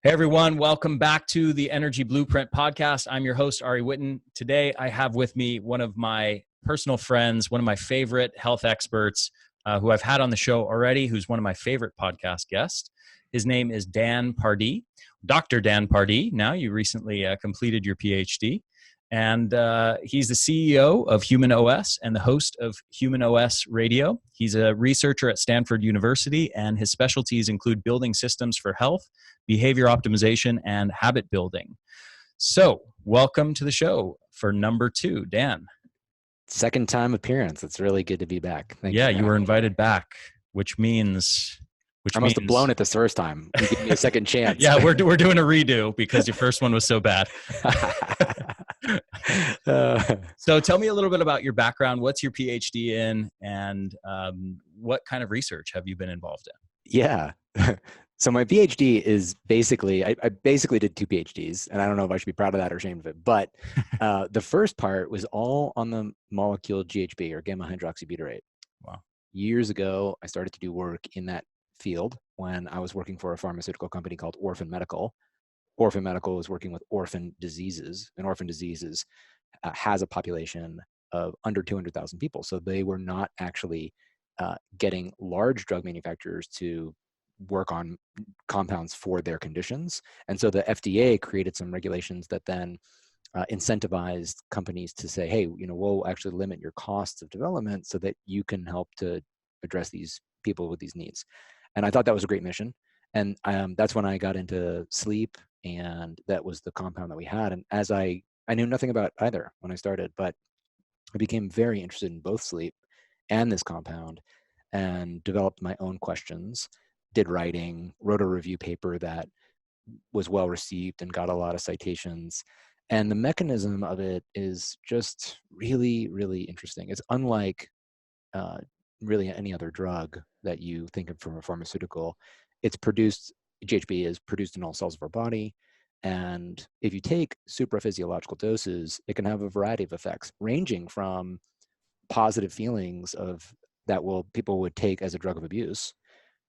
Hey everyone, welcome back to the Energy Blueprint podcast. I'm your host, Ari Witten. Today I have with me one of my personal friends, one of my favorite health experts who I've had on the show already, who's one of my favorite podcast guests. His name is Dan Pardi, Dr. Dan Pardi. Now you recently completed your Ph.D. And he's the CEO of humanOS and the host of humanOS Radio. He's a researcher at Stanford University, and his specialties include building systems for health, behavior optimization, and habit building. So, welcome to the show for number 2, Dan. Second time appearance. It's really good to be back. Thank you. Yeah, you were invited back, which means... I must have blown it this first time. You gave me a second chance. Yeah, we're doing a redo because your first one was so bad. So tell me a little bit about your background. What's your PhD in, and what kind of research have you been involved in? Yeah. So my PhD is basically, I basically did 2 PhDs, and I don't know if I should be proud of that or ashamed of it, but the first part was all on the molecule GHB, or gamma hydroxybutyrate. Wow. Years ago, I started to do work in that field when I was working for a pharmaceutical company called Orphan Medical. Orphan Medical was working with orphan diseases, and orphan diseases has a population of under 200,000 people. So they were not actually getting large drug manufacturers to work on compounds for their conditions. And so the FDA created some regulations that then incentivized companies to say, hey, we'll actually limit your costs of development so that you can help to address these people with these needs. And I thought that was a great mission. And that's when I got into sleep, and that was the compound that we had. And as I knew nothing about either when I started, but I became very interested in both sleep and this compound, and developed my own questions, did writing, wrote a review paper that was well received and got a lot of citations. And the mechanism of it is just really, really interesting. It's unlike really any other drug that you think of from a pharmaceutical. GHB is produced in all cells of our body. And if you take supraphysiological doses, it can have a variety of effects, ranging from positive feelings that people would take as a drug of abuse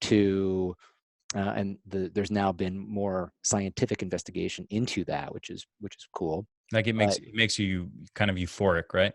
to, there's now been more scientific investigation into that, which is cool. Like it makes you kind of euphoric, right?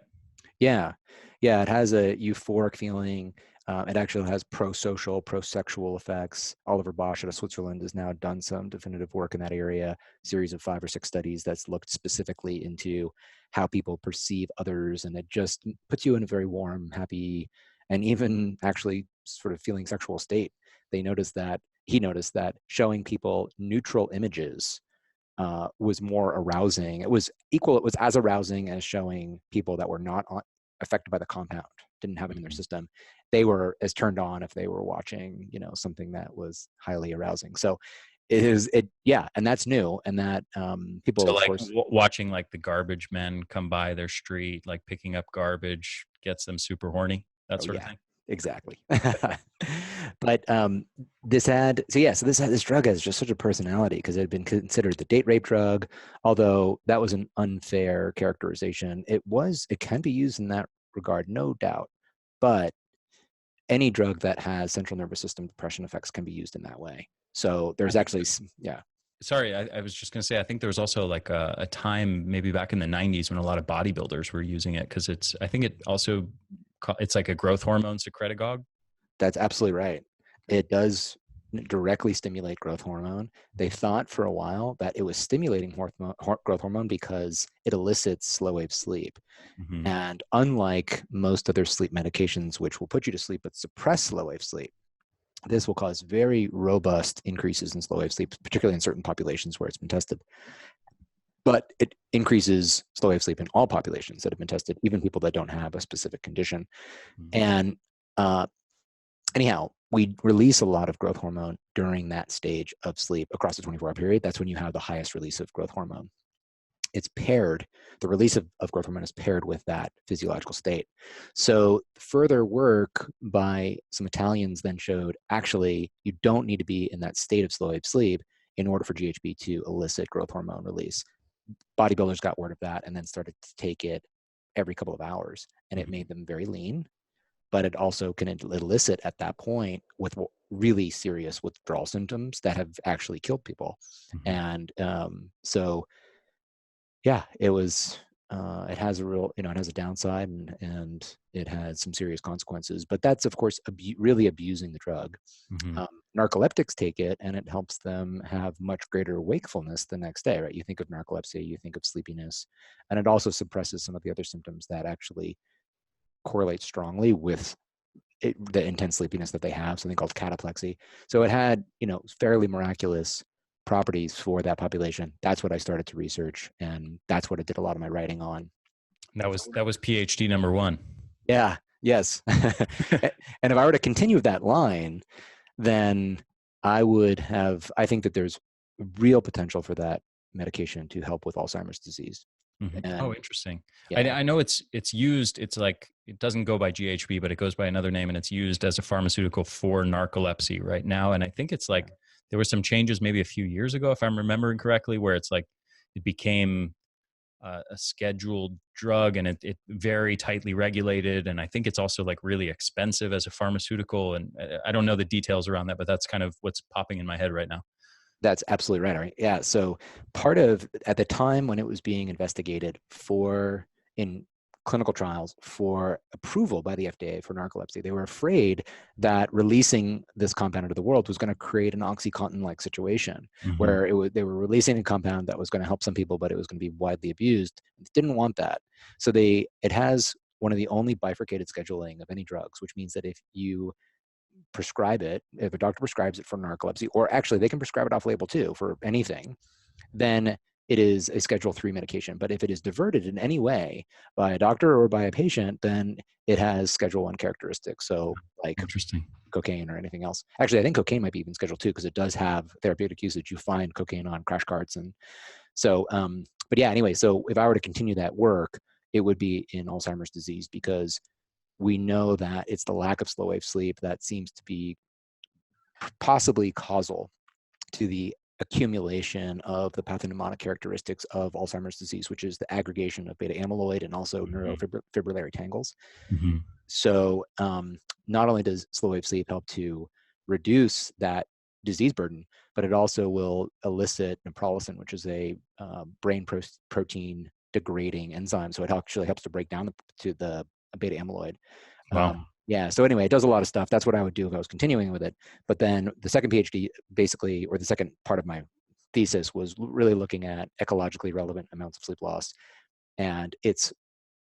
Yeah. It has a euphoric feeling. It actually has pro-social, pro-sexual effects. Oliver Bosch out of Switzerland has now done some definitive work in that area, a series of 5 or 6 studies that's looked specifically into how people perceive others. And it just puts you in a very warm, happy, and even actually sort of feeling sexual state. He noticed that showing people neutral images was more arousing. It was as arousing as showing people that were not affected by the compound, didn't have it in their system. They were as turned on if they were watching, something that was highly arousing. So and that's new. And that people, so of course, watching like the garbage men come by their street, like picking up garbage gets them super horny, that sort of thing. Exactly. But this drug has just such a personality, because it had been considered the date rape drug, although that was an unfair characterization. It can be used in that regard, no doubt, but any drug that has central nervous system depression effects can be used in that way. So there's actually, Sorry, I was just going to say, I think there was also like a time maybe back in the 90s when a lot of bodybuilders were using it, because it's like a growth hormone secretagogue. That's absolutely right. It does directly stimulate growth hormone. They thought for a while that it was stimulating growth hormone because it elicits slow wave sleep. Mm-hmm. And unlike most other sleep medications, which will put you to sleep but suppress slow wave sleep, this will cause very robust increases in slow wave sleep, particularly in certain populations where it's been tested. But it increases slow wave sleep in all populations that have been tested, even people that don't have a specific condition. Mm-hmm. And anyhow, we release a lot of growth hormone during that stage of sleep across the 24-hour period. That's when you have the highest release of growth hormone. It's paired, the release of growth hormone is paired with that physiological state. So further work by some Italians then showed, actually, you don't need to be in that state of slow wave sleep in order for GHB to elicit growth hormone release. Bodybuilders got word of that and then started to take it every couple of hours, and it made them very lean, but it also can elicit at that point, with really serious withdrawal symptoms that have actually killed people. And so, yeah, it was, it has a real, it has a downside, and it has some serious consequences, but that's of course really abusing the drug. Narcoleptics take it and it helps them have much greater wakefulness the next day, right? You think of narcolepsy, you think of sleepiness, and it also suppresses some of the other symptoms that actually correlate strongly with the intense sleepiness that they have, something called cataplexy. So it had, fairly miraculous properties for that population. That's what I started to research, and that's what I did a lot of my writing on. That was PhD number one. Yeah. Yes. And if I were to continue that line, then I think that there's real potential for that medication to help with Alzheimer's disease. Oh, interesting. Yeah. I know it's used. It's like, it doesn't go by GHB, but it goes by another name, and it's used as a pharmaceutical for narcolepsy right now. And I think it's like there were some changes maybe a few years ago, if I'm remembering correctly, where it's like it became a scheduled drug, and it very tightly regulated. And I think it's also like really expensive as a pharmaceutical. And I don't know the details around that, but that's kind of what's popping in my head right now. That's absolutely right. Right. Yeah. So at the time when it was being investigated in clinical trials for approval by the FDA for narcolepsy, they were afraid that releasing this compound into the world was going to create an OxyContin-like situation where they were releasing a compound that was going to help some people, but it was going to be widely abused. They didn't want that. So it has one of the only bifurcated scheduling of any drugs, which means that if you prescribe it, if a doctor prescribes it for narcolepsy, or actually they can prescribe it off label too for anything, then it is a Schedule 3 medication. But if it is diverted in any way by a doctor or by a patient, then it has Schedule 1 characteristics. So like Interesting. cocaine or anything else. Actually, I think cocaine might be even Schedule 2 because it does have therapeutic usage. You find cocaine on crash carts. And so, but yeah, anyway, so if I were to continue that work, it would be in Alzheimer's disease, because we know that it's the lack of slow wave sleep that seems to be possibly causal to the accumulation of the pathognomonic characteristics of Alzheimer's disease, which is the aggregation of beta amyloid and also neurofibrillary tangles. So not only does slow wave sleep help to reduce that disease burden, but it also will elicit naproxen, which is a brain protein degrading enzyme. So it actually helps to break down the beta amyloid. Wow. Yeah. So anyway, it does a lot of stuff. That's what I would do if I was continuing with it. But then the second PhD, basically, or the second part of my thesis, was really looking at ecologically relevant amounts of sleep loss. And it's,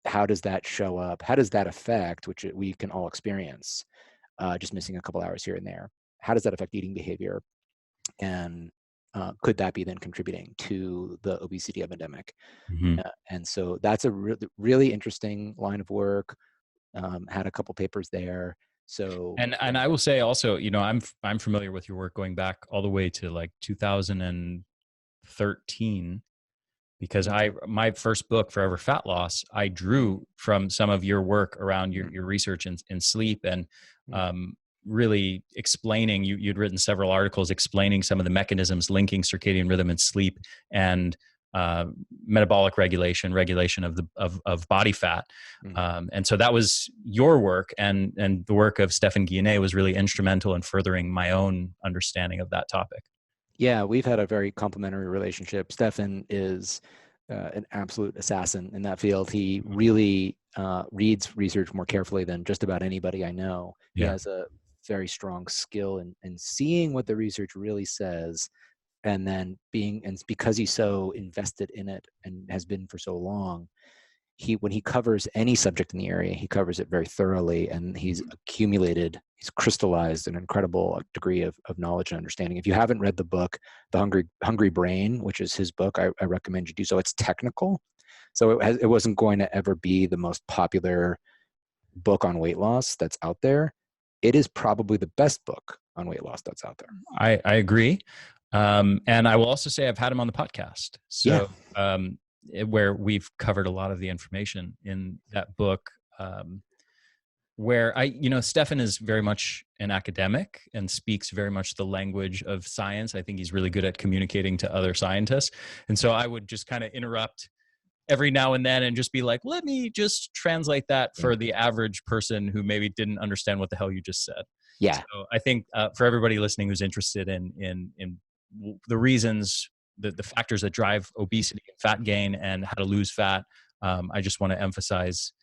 how does that show up? How does that affect, which we can all experience, just missing a couple hours here and there? How does that affect eating behavior? And could that be then contributing to the obesity epidemic? And so that's a really interesting line of work. Had a couple papers there. So and I will say also, I'm familiar with your work going back all the way to like 2013, because my first book, Forever Fat Loss, I drew from some of your work around your research in sleep, and really explaining, you'd written several articles explaining some of the mechanisms linking circadian rhythm and sleep, and metabolic regulation of body fat. And so that was your work, and the work of Stephan Guyenet was really instrumental in furthering my own understanding of that topic. Yeah, we've had a very complementary relationship. Stephan is an absolute assassin in that field. He really reads research more carefully than just about anybody I know. He has a very strong skill in seeing what the research really says, and then because he's so invested in it and has been for so long, when he covers any subject in the area, he covers it very thoroughly, and he's crystallized an incredible degree of knowledge and understanding. If you haven't read the book, The Hungry Brain, which is his book, I recommend you do so. It's technical, so it wasn't going to ever be the most popular book on weight loss that's out there. It is probably the best book on weight loss that's out there. I agree. And I will also say I've had him on the podcast. So, where we've covered a lot of the information in that book, where Stephan is very much an academic and speaks very much the language of science. I think he's really good at communicating to other scientists. And so I would just kind of interrupt every now and then and just be like, let me just translate that Yeah. for the average person who maybe didn't understand what the hell you just said. So Yeah. I think for everybody listening who's interested in the reasons, the factors that drive obesity and fat gain and how to lose fat, I just want to emphasize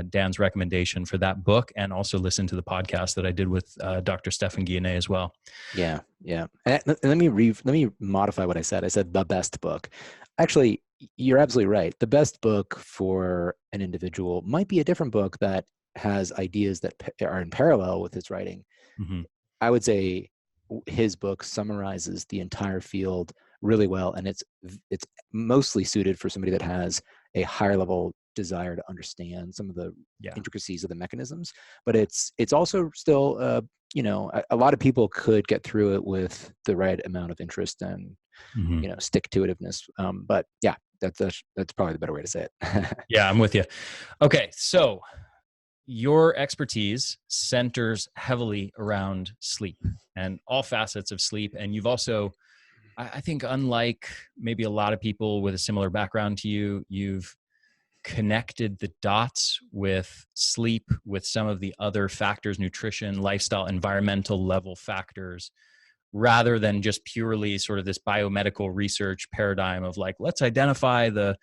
Dan's recommendation for that book, and also listen to the podcast that I did with Dr. Stefan Guillenet as well. Yeah. Yeah. And let me modify what I said. I said the best book. Actually, you're absolutely right. The best book for an individual might be a different book that has ideas that are in parallel with his writing. Mm-hmm. I would say his book summarizes the entire field really well, and it's mostly suited for somebody that has a higher level desire to understand some of the intricacies of the mechanisms. But it's also still, a lot of people could get through it with the right amount of interest and stick to itiveness. But yeah, that's probably the better way to say it. Yeah, I'm with you. Okay, so your expertise centers heavily around sleep and all facets of sleep. And you've also, I think, unlike maybe a lot of people with a similar background to you, you've connected the dots with sleep, with some of the other factors, nutrition, lifestyle, environmental level factors, rather than just purely sort of this biomedical research paradigm of like, let's identify the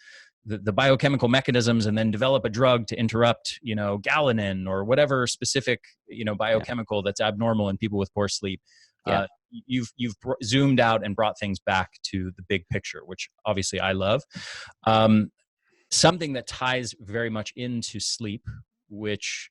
biochemical mechanisms and then develop a drug to interrupt, galanin or whatever specific, biochemical that's abnormal in people with poor sleep. Yeah. You've zoomed out and brought things back to the big picture, which obviously I love. Something that ties very much into sleep, which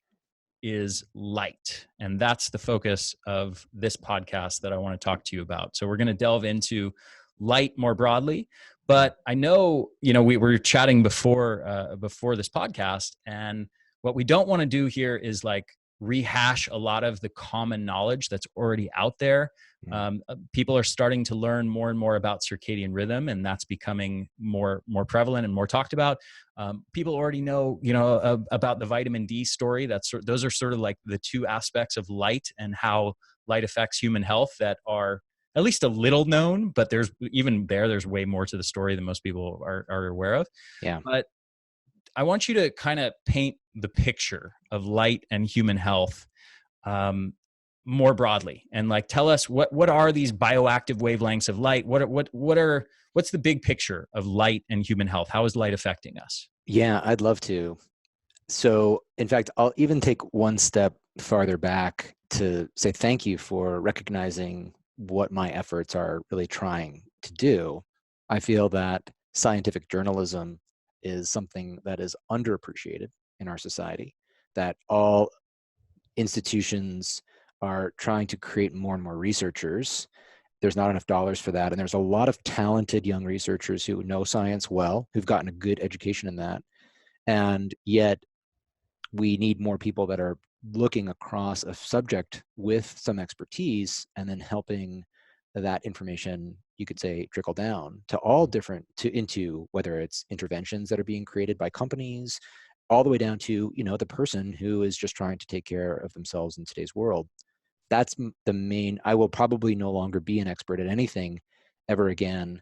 is light. And that's the focus of this podcast that I want to talk to you about. So we're going to delve into light more broadly. But I know, we were chatting before this podcast, and what we don't want to do here is like rehash a lot of the common knowledge that's already out there. People are starting to learn more and more about circadian rhythm, and that's becoming more prevalent and more talked about. People already know, about the vitamin D story. Those are sort of like the two aspects of light and how light affects human health that are at least a little known, but there's way more to the story than most people are aware of. Yeah. But I want you to kind of paint the picture of light and human health more broadly, and like tell us what are these bioactive wavelengths of light? What's the big picture of light and human health? How is light affecting us? Yeah, I'd love to. So, in fact, I'll even take one step farther back to say thank you for recognizing what my efforts are really trying to do. I feel that scientific journalism is something that is underappreciated in our society, that all institutions are trying to create more and more researchers. There's not enough dollars for that. And there's a lot of talented young researchers who know science well, who've gotten a good education in that. And yet we need more people that are looking across a subject with some expertise and then helping that information, you could say, trickle down to all different, into whether it's interventions that are being created by companies, all the way down to, the person who is just trying to take care of themselves in today's world. That's the main. I will probably no longer be an expert at anything ever again,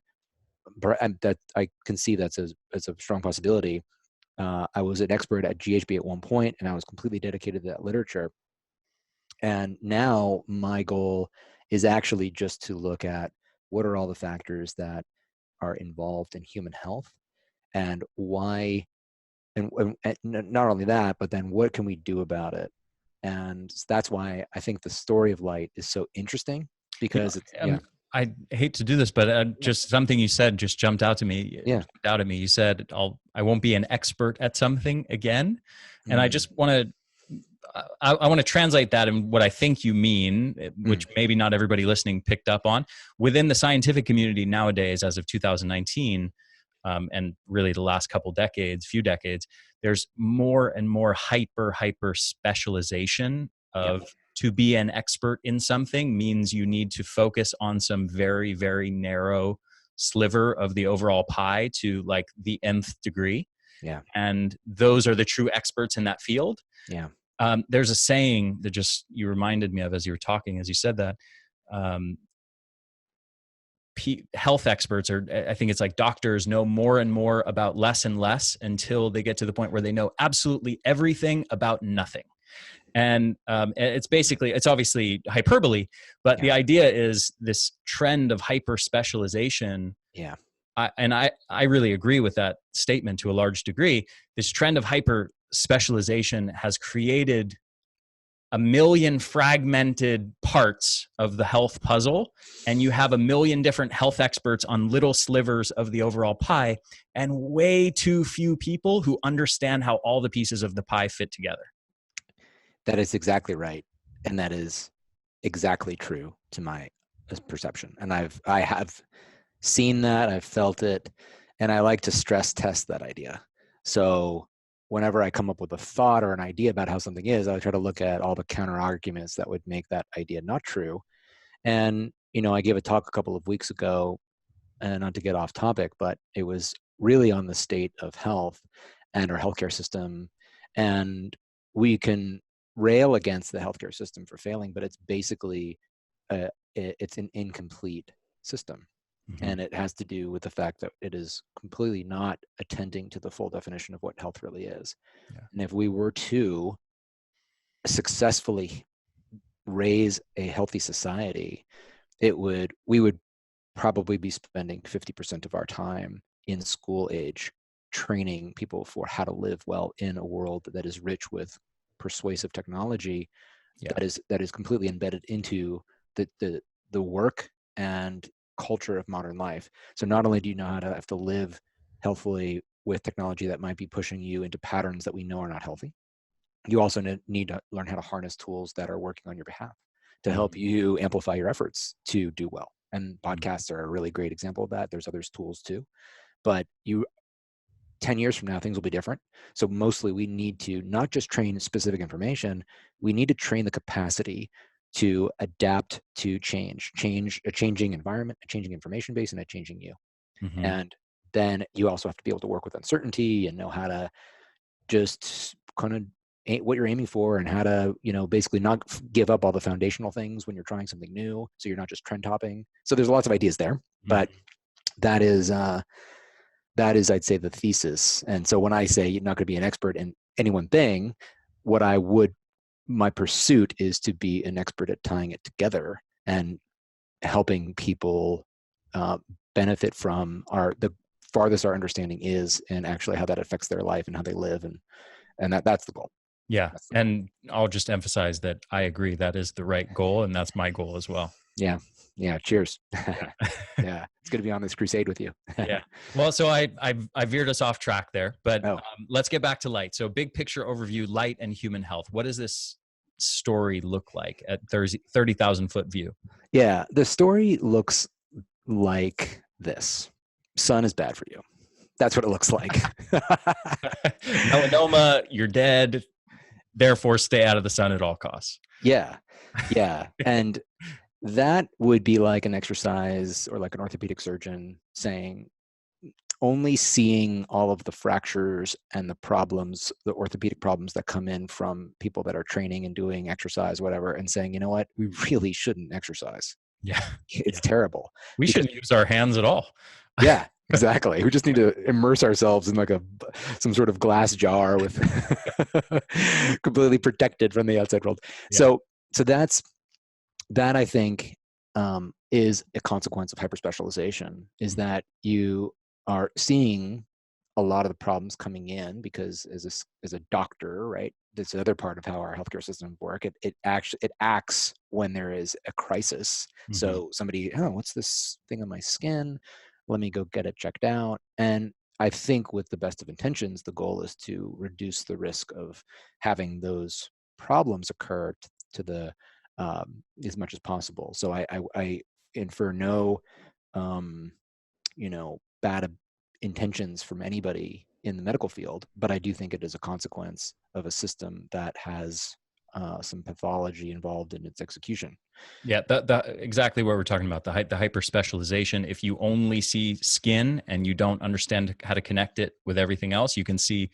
but that I can see that's a strong possibility. I was an expert at GHB at one point, and I was completely dedicated to that literature. And now my goal is actually just to look at what are all the factors that are involved in human health, and why, and not only that, but then what can we do about it? And that's why I think the story of light is so interesting, because I hate to do this, but just something you said just jumped out to me. Jumped out at me. You said, I won't be an expert at something again. And I just want to, I want to translate that in what I think you mean, which maybe not everybody listening picked up on. Within the scientific community nowadays, as of 2019, and really the last few decades, there's more and more hyper specialization of to be an expert in something means you need to focus on some very, very narrow sliver of the overall pie to like the nth degree. Yeah. And those are the true experts in that field. Yeah. There's a saying that just you reminded me of as you were talking, as you said that, health experts, or I think it's like doctors, know more and more about less and less until they get to the point where they know absolutely everything about nothing. And it's obviously hyperbole, but the idea is this trend of hyper specialization. Yeah. I really agree with that statement to a large degree. This trend of hyper specialization has created a million fragmented parts of the health puzzle, and you have a million different health experts on little slivers of the overall pie, and way too few people who understand how all the pieces of the pie fit together. That is exactly right. And that is exactly true to my perception. And I have seen that, I've felt it, and I like to stress test that idea. So whenever I come up with a thought or an idea about how something is, I try to look at all the counter arguments that would make that idea not true. And, I gave a talk a couple of weeks ago, and not to get off topic, but it was really on the state of health and our healthcare system. And we can rail against the healthcare system for failing, but it's basically, it's an incomplete system. Mm-hmm. And it has to do with the fact that it is completely not attending to the full definition of what health really is. Yeah. And if we were to successfully raise a healthy society, we would probably be spending 50% of our time in school age training people for how to live well in a world that is rich with persuasive technology. Yeah. that is completely embedded into the work and culture of modern life. So not only do you know how to have to live healthfully with technology that might be pushing you into patterns that we know are not healthy, you also need to learn how to harness tools that are working on your behalf to help you amplify your efforts to do well. And podcasts are a really great example of that. There's other tools too, but 10 years from now, things will be different. So mostly we need to not just train specific information, we need to train the capacity to adapt to change, a changing environment, a changing information base, and a changing you. Mm-hmm. And then you also have to be able to work with uncertainty and know how to just kind of what you're aiming for, and how to, basically not give up all the foundational things when you're trying something new. So you're not just trend hopping. So there's lots of ideas there, but that is, I'd say, the thesis. And so when I say you're not going to be an expert in any one thing, my pursuit is to be an expert at tying it together and helping people benefit from the farthest our understanding is, and actually how that affects their life and how they live. And that's the goal. Yeah. And I'll just emphasize that I agree that is the right goal, and that's my goal as well. Yeah. Yeah. Cheers. Yeah. It's good to be on this crusade with you. Yeah. Well, so I veered us off track there, but let's get back to light. So big picture overview, light and human health. What does this story look like at 30,000 foot view? Yeah. The story looks like this. Sun is bad for you. That's what it looks like. Melanoma, you're dead. Therefore, stay out of the sun at all costs. Yeah. Yeah. And that would be like an exercise, or like an orthopedic surgeon saying, only seeing all of the fractures and the problems, the orthopedic problems that come in from people that are training and doing exercise, whatever, and saying, you know what, we really shouldn't exercise. Yeah. It's terrible. We shouldn't use our hands at all. Yeah, exactly. We just need to immerse ourselves in like some sort of glass jar with completely protected from the outside world. Yeah. So that I think is a consequence of hyperspecialization, is that you are seeing a lot of the problems coming in because as a doctor, right? That's the other part of how our healthcare system work. It acts when there is a crisis. Mm-hmm. So somebody, what's this thing on my skin? Let me go get it checked out. And I think with the best of intentions, the goal is to reduce the risk of having those problems occur to the as much as possible. So I infer no, bad intentions from anybody in the medical field, but I do think it is a consequence of a system that has some pathology involved in its execution. Yeah, that exactly what we're talking about, the hyper specialization. If you only see skin and you don't understand how to connect it with everything else, you can see,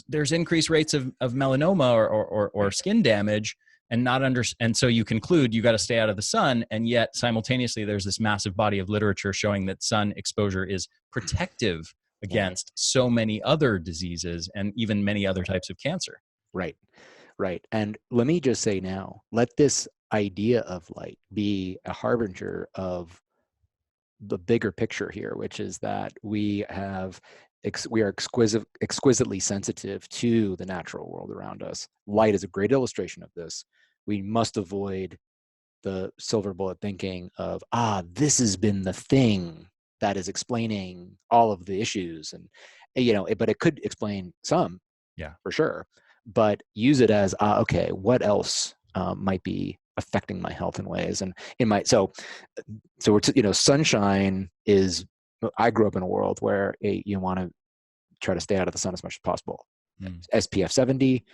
there's increased rates of melanoma or skin damage, and and so you conclude you got to stay out of the sun, and yet simultaneously there's this massive body of literature showing that sun exposure is protective against so many other diseases and even many other types of cancer. Right. Right. And let me just say now, let this idea of light be a harbinger of the bigger picture here, which is that we are exquisitely sensitive to the natural world around us. Light is a great illustration of this. We must avoid the silver bullet thinking of, this has been the thing that is explaining all of the issues. And, but it could explain some, for sure. But use it as, okay, what else might be affecting my health in ways? And so we're sunshine is, I grew up in a world where you want to try to stay out of the sun as much as possible. SPF 70,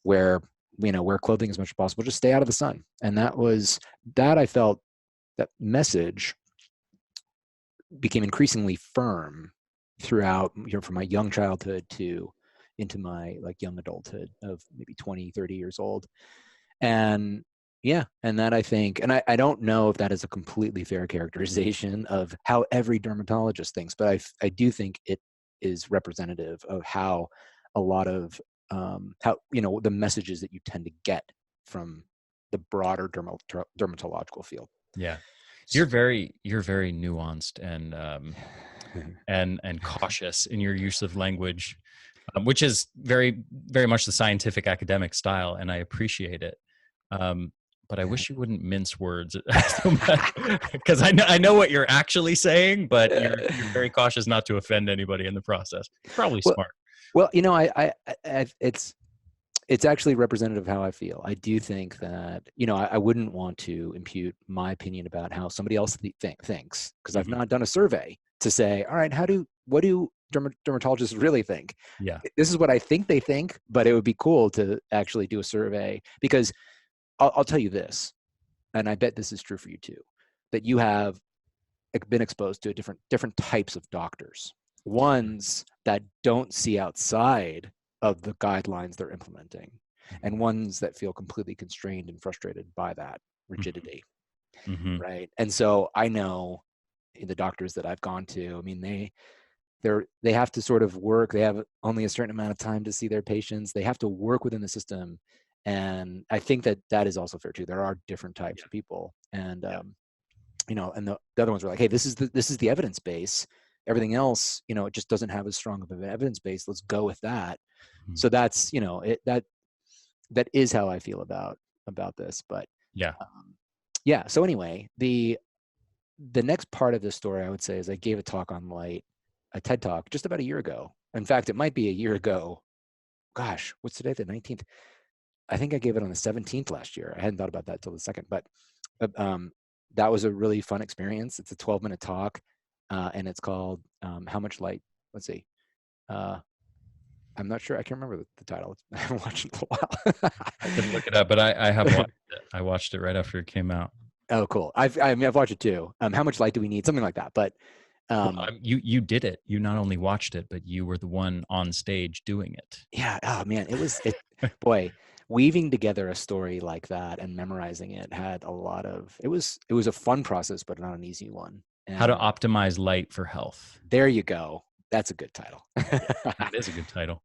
wear clothing as much as possible, just stay out of the sun. And I felt that message became increasingly firm throughout, from my young childhood to into my young adulthood of maybe 20, 30 years old. And that I think, and I don't know if that is a completely fair characterization of how every dermatologist thinks, but I do think it is representative of how a lot of the messages that you tend to get from the broader dermatological field. Yeah. You're very nuanced and cautious in your use of language, which is very, very much the scientific academic style, and I appreciate it. But I wish you wouldn't mince words because I know what you're actually saying, but you're very cautious not to offend anybody in the process. Probably smart. Well, it's actually representative of how I feel. I do think that, I wouldn't want to impute my opinion about how somebody else thinks, because I've not done a survey to say, all right, what do dermatologists really think? Yeah. This is what I think they think, but it would be cool to actually do a survey, because I'll tell you this, and I bet this is true for you too, that you have been exposed to different types of doctors, ones that don't see outside of the guidelines they're implementing, and ones that feel completely constrained and frustrated by that rigidity. Right. And so I know the doctors that I've gone to, I mean, they have to sort of work. They have only a certain amount of time to see their patients. They have to work within the system. And I think that is also fair too. There are different types of people. And, and the other ones were like, hey, this is the evidence base. Everything else, it just doesn't have as strong of an evidence base. Let's go with that. So that's, that is how I feel about this. But so anyway, the next part of this story, I would say, is I gave a talk on light, a TED talk, just about a year ago. In fact, it might be a year ago. Gosh, what's today? The 19th. I think I gave it on the 17th last year. I hadn't thought about that till the second, but that was a really fun experience. It's a 12-minute talk, and it's called How Much Light? Let's see. I'm not sure. I can't remember the title. I haven't watched it in a while. I can look it up, but I have watched it. I watched it right after it came out. Oh, cool. I've watched it too. How much light do we need? Something like that. But you did it. You not only watched it, but you were the one on stage doing it. Yeah. Oh man, boy, weaving together a story like that and memorizing it had a lot of. It was a fun process, but not an easy one. And How to optimize light for health. There you go. That's a good title. That is a good title.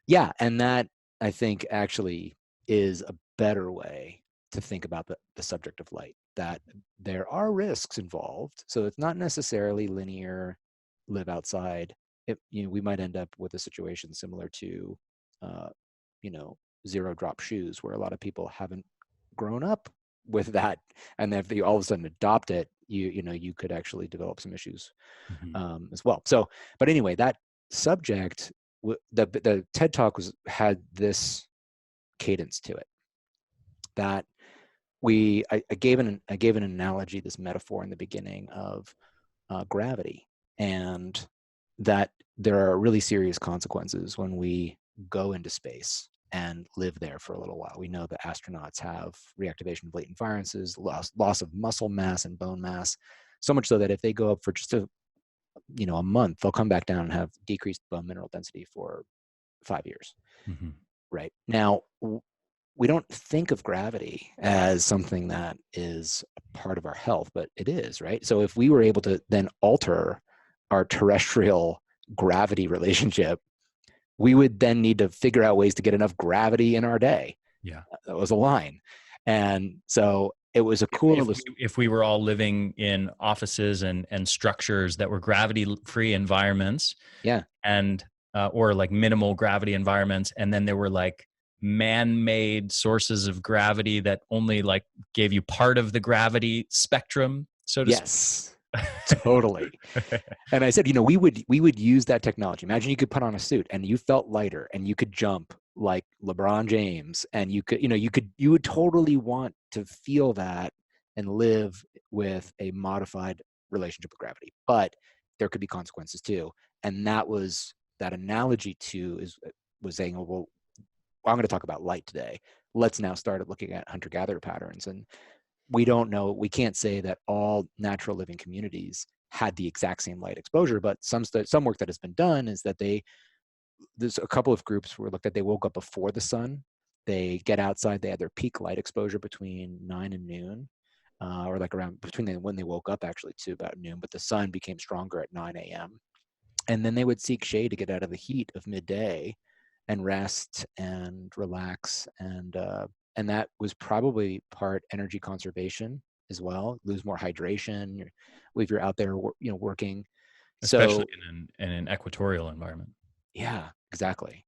Yeah, and that I think actually is a better way to think about the subject of light, that there are risks involved. So it's not necessarily linear, live outside. We might end up with a situation similar to, zero drop shoes, where a lot of people haven't grown up with that. And if they all of a sudden adopt it, you could actually develop some issues as well. So, but anyway, that subject, the TED Talk had this cadence to it, that I gave an analogy, this metaphor in the beginning of gravity, and that there are really serious consequences when we go into space and live there for a little while. We know that astronauts have reactivation of latent viruses, loss of muscle mass and bone mass, so much so that if they go up for just a month, they'll come back down and have decreased bone mineral density for 5 years. Right now, we don't think of gravity as something that is a part of our health, but it is, right? So if we were able to then alter our terrestrial gravity relationship, we would then need to figure out ways to get enough gravity in our day. Yeah. That was a line. And so it was a cool if we were all living in offices and structures that were gravity free environments, yeah, and or like minimal gravity environments, and then there were like man-made sources of gravity that only like gave you part of the gravity spectrum, so to yes, totally. And I said, we would use that technology. Imagine you could put on a suit and you felt lighter and you could jump like LeBron James, and you would totally want to feel that and live with a modified relationship with gravity. But there could be consequences too. And that analogy to was saying, oh, well, I'm going to talk about light today. Let's now start looking at hunter-gatherer patterns. And we don't know, we can't say that all natural living communities had the exact same light exposure, but some work that has been done is that there's a couple of groups were looked at, they woke up before the sun, they get outside, they had their peak light exposure between 9 and noon, or like around between when they woke up actually to about noon, but the sun became stronger at 9 a.m. And then they would seek shade to get out of the heat of midday and rest and relax, and that was probably part energy conservation as well. Lose more hydration if you're out there, working. especially So in an equatorial environment. yeah, exactly.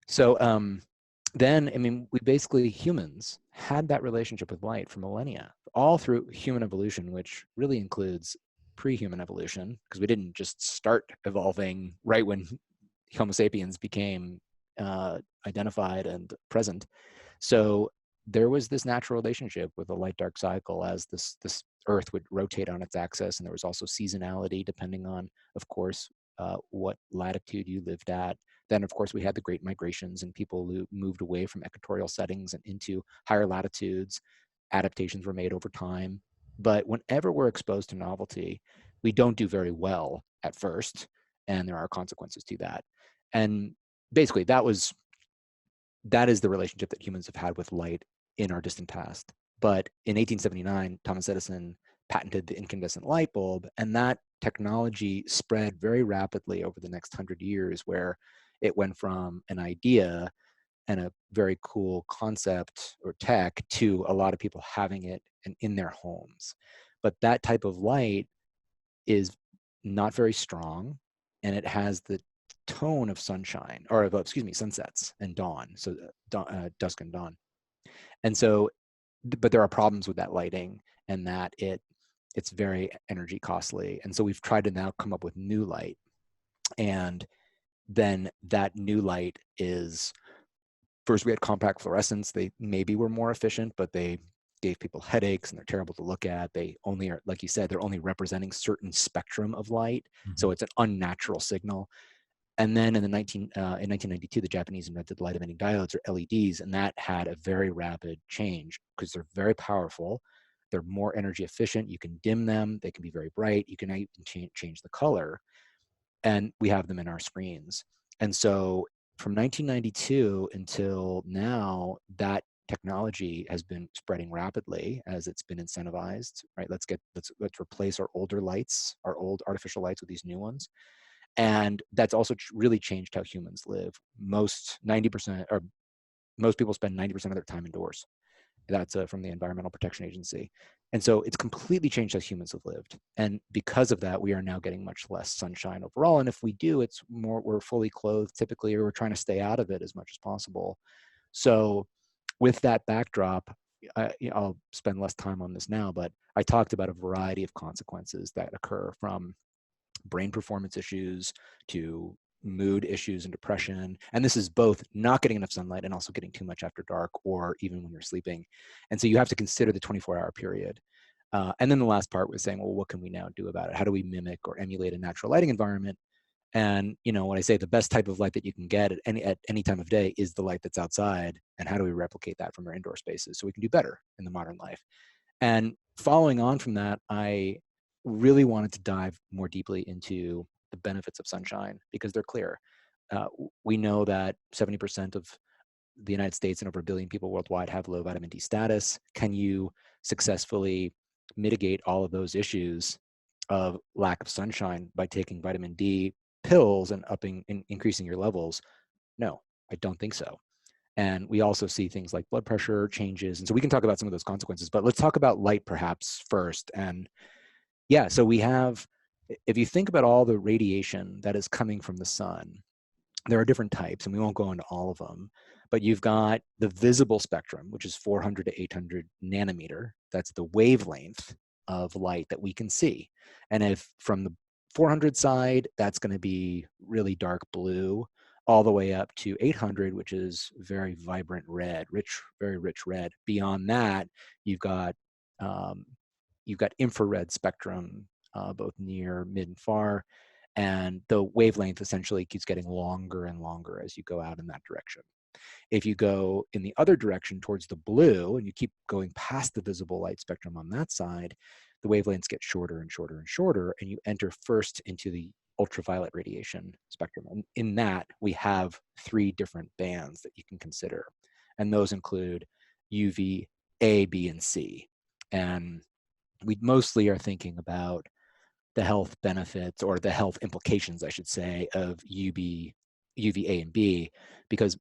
So then, I mean, humans had that relationship with light for millennia, all through human evolution, which really includes pre-human evolution, because we didn't just start evolving right when Homo sapiens became identified and present. So there was this natural relationship with the light dark cycle as this Earth would rotate on its axis, and there was also seasonality depending on, of course, what latitude you lived at. Then, of course, we had the great migrations and people who moved away from equatorial settings and into higher latitudes. Adaptations were made over time. But whenever we're exposed to novelty, we don't do very well at first, and there are consequences to that. And basically, that is the relationship that humans have had with light in our distant past. But in 1879, Thomas Edison patented the incandescent light bulb, and that technology spread very rapidly over the next 100 years, where it went from an idea and a very cool concept or tech to a lot of people having it in their homes. But that type of light is not very strong, and it has the tone of sunshine, or of, excuse me, sunsets and dawn, so dusk and dawn. And so, but there are problems with that lighting, and that it's very energy costly. And so we've tried to now come up with new light, and then that new light is, first we had compact fluorescents. They maybe were more efficient, but they gave people headaches and they're terrible to look at. They only are, like you said, they're only representing certain spectrum of light. Mm-hmm. So it's an unnatural signal. And then in 1992, the Japanese invented light emitting diodes, or LEDs, and that had a very rapid change because they're very powerful. They're more energy efficient. You can dim them. They can be very bright. You can even change the color. And we have them in our screens. And so from 1992 until now, that technology has been spreading rapidly as it's been incentivized, right? Let's replace our older lights, our old artificial lights, with these new ones. And that's also really changed how humans live. Most people spend 90% of their time indoors. That's from the Environmental Protection Agency. And so it's completely changed how humans have lived. And because of that, we are now getting much less sunshine overall. And if we do, it's more, we're fully clothed typically, or we're trying to stay out of it as much as possible. So with that backdrop, I'll spend less time on this now, but I talked about a variety of consequences that occur, from brain performance issues to mood issues and depression. And this is both not getting enough sunlight and also getting too much after dark, or even when you're sleeping. And so you have to consider the 24-hour period. And then the last part was saying, well, what can we now do about it? How do we mimic or emulate a natural lighting environment? And when I say the best type of light that you can get at any time of day is the light that's outside, and how do we replicate that from our indoor spaces so we can do better in the modern life? And following on from that, I really wanted to dive more deeply into the benefits of sunshine, because they're clear. We know that 70% of the United States and over 1 billion people worldwide have low vitamin D status. Can you successfully mitigate all of those issues of lack of sunshine by taking vitamin D pills and increasing your levels? No, I don't think so. And we also see things like blood pressure changes. And so we can talk about some of those consequences, but let's talk about light perhaps first. And yeah, so we have, if you think about all the radiation that is coming from the sun, there are different types, and we won't go into all of them, but you've got the visible spectrum, which is 400 to 800 nanometer. That's the wavelength of light that we can see. And if from the 400 side, that's going to be really dark blue, all the way up to 800, which is very vibrant red, very rich red. Beyond that, you've got infrared spectrum, both near, mid, and far. And the wavelength essentially keeps getting longer and longer as you go out in that direction. If you go in the other direction towards the blue and you keep going past the visible light spectrum on that side, the wavelengths get shorter and shorter and shorter, and you enter first into the ultraviolet radiation spectrum. And in that, we have 3 different bands that you can consider. And those include UV A, B, and C. And we mostly are thinking about the health benefits, or the health implications, I should say, of UVA and B, because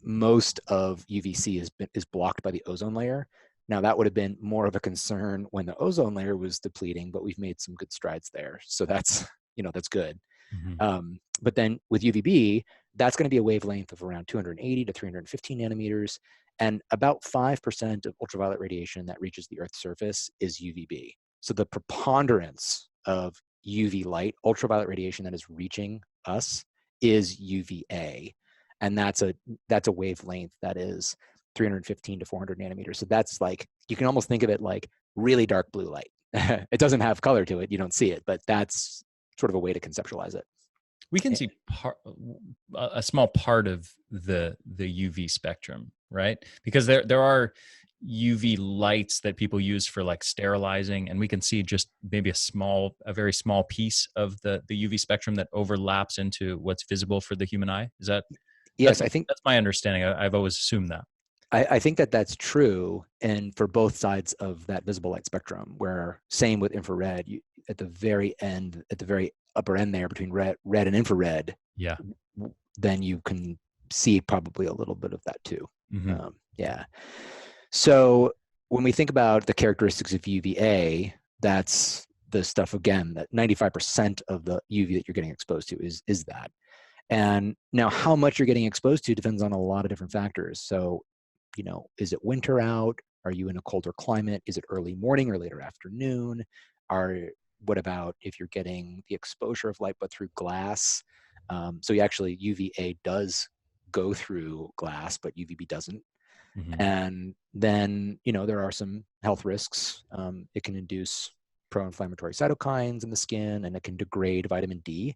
most of UVC is blocked by the ozone layer. Now, that would have been more of a concern when the ozone layer was depleting, but we've made some good strides there. So that's, that's good. But then with UVB, that's going to be a wavelength of around 280 to 315 nanometers. And about 5% of ultraviolet radiation that reaches the Earth's surface is UVB. So the preponderance of UV light, ultraviolet radiation that is reaching us, is UVA. And that's a wavelength that is 315 to 400 nanometers. So that's like, you can almost think of it like really dark blue light. It doesn't have color to it. You don't see it, but that's sort of a way to conceptualize it. We can see a small part of the UV spectrum, right? Because there are UV lights that people use for like sterilizing, and we can see just maybe a very small piece of the UV spectrum that overlaps into what's visible for the human eye. Is that? Yes, I think that's my understanding. I've always assumed that. I think that's true, and for both sides of that visible light spectrum, where same with infrared, at the very end, at the very upper end there between red and infrared, yeah, then you can see probably a little bit of that too. Yeah. So when we think about the characteristics of UVA, that's the stuff, again, that 95% of the UV that you're getting exposed to is that. And now how much you're getting exposed to depends on a lot of different factors. So, is it winter out? Are you in a colder climate? Is it early morning or later afternoon? What about if you're getting the exposure of light but through glass? So UVA does go through glass, but UVB doesn't. And then, there are some health risks. It can induce pro-inflammatory cytokines in the skin, and it can degrade vitamin D.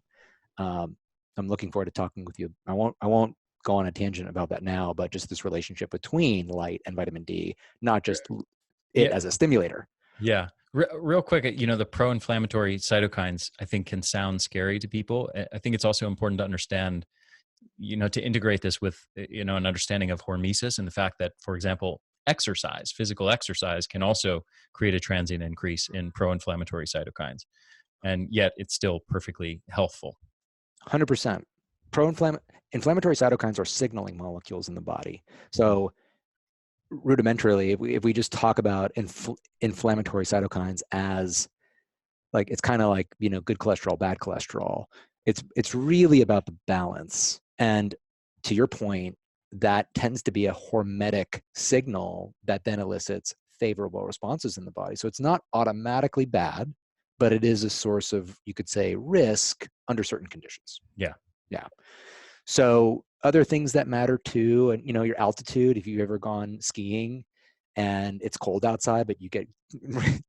I'm looking forward to talking with you. I won't go on a tangent about that now, but just this relationship between light and vitamin D, not just it as a stimulator. Yeah. Real quick, the pro-inflammatory cytokines, I think, can sound scary to people. I think it's also important to understand, to integrate this with, an understanding of hormesis, and the fact that, for example, physical exercise can also create a transient increase in pro-inflammatory cytokines. And yet it's still perfectly healthful. 100%. Inflammatory cytokines are signaling molecules in the body. So rudimentarily, if we just talk about inflammatory cytokines as like, it's kind of like, good cholesterol, bad cholesterol. It's really about the balance. And to your point, that tends to be a hormetic signal that then elicits favorable responses in the body. So it's not automatically bad, but it is a source of, you could say, risk under certain conditions. Yeah. Yeah. So other things that matter too, and your altitude, if you've ever gone skiing and it's cold outside, but you get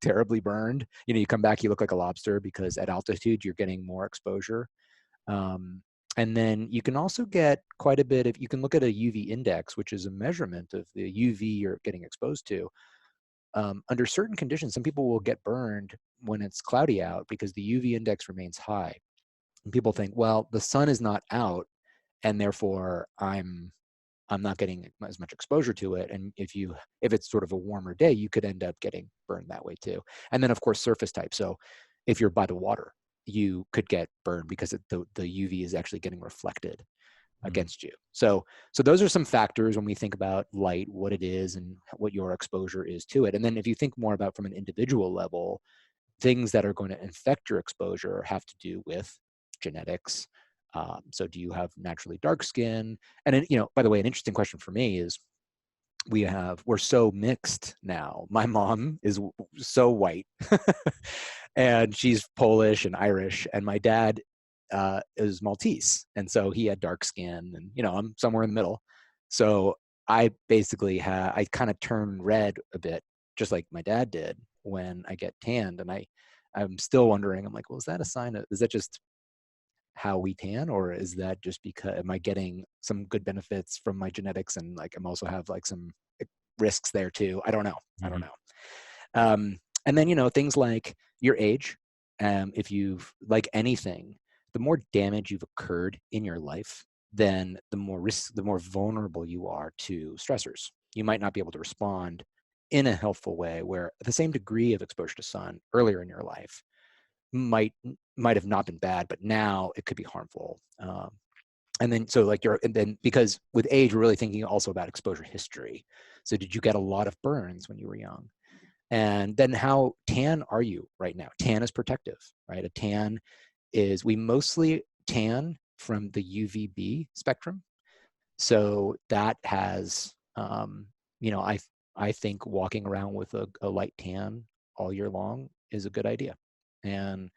terribly burned, you come back, you look like a lobster, because at altitude, you're getting more exposure. And then you can also get quite a bit you can look at a UV index, which is a measurement of the UV you're getting exposed to. Under certain conditions, some people will get burned when it's cloudy out because the UV index remains high. And people think, well, the sun is not out, and therefore I'm I'm not getting as much exposure to it. And if it's sort of a warmer day, you could end up getting burned that way too. And then of course, surface type. So if you're by the water, you could get burned because the UV is actually getting reflected against you. So those are some factors when we think about light, what it is and what your exposure is to it. And then if you think more about from an individual level, things that are going to infect your exposure have to do with genetics. So do you have naturally dark skin? And by the way, an interesting question for me is we're so mixed now. My mom is so white and she's Polish and Irish, and my dad is Maltese. And so he had dark skin, and I'm somewhere in the middle. So I basically I kind of turn red a bit, just like my dad did when I get tanned. And I'm still wondering, I'm like, well, is that just how we tan, or is that just because am I getting some good benefits from my genetics and like I'm also have like some risks there too? I don't know. I don't know. And then things like your age. If you've like anything, the more damage you've occurred in your life, then the more vulnerable you are to stressors. You might not be able to respond in a healthful way, where the same degree of exposure to sun earlier in your life might have not been bad, but now it could be harmful. And then because with age, we're really thinking also about exposure history. So did you get a lot of burns when you were young? And then how tan are you right now? Tan is protective, right? A tan is, we mostly tan from the UVB spectrum. So that has, I think walking around with a light tan all year long is a good idea. And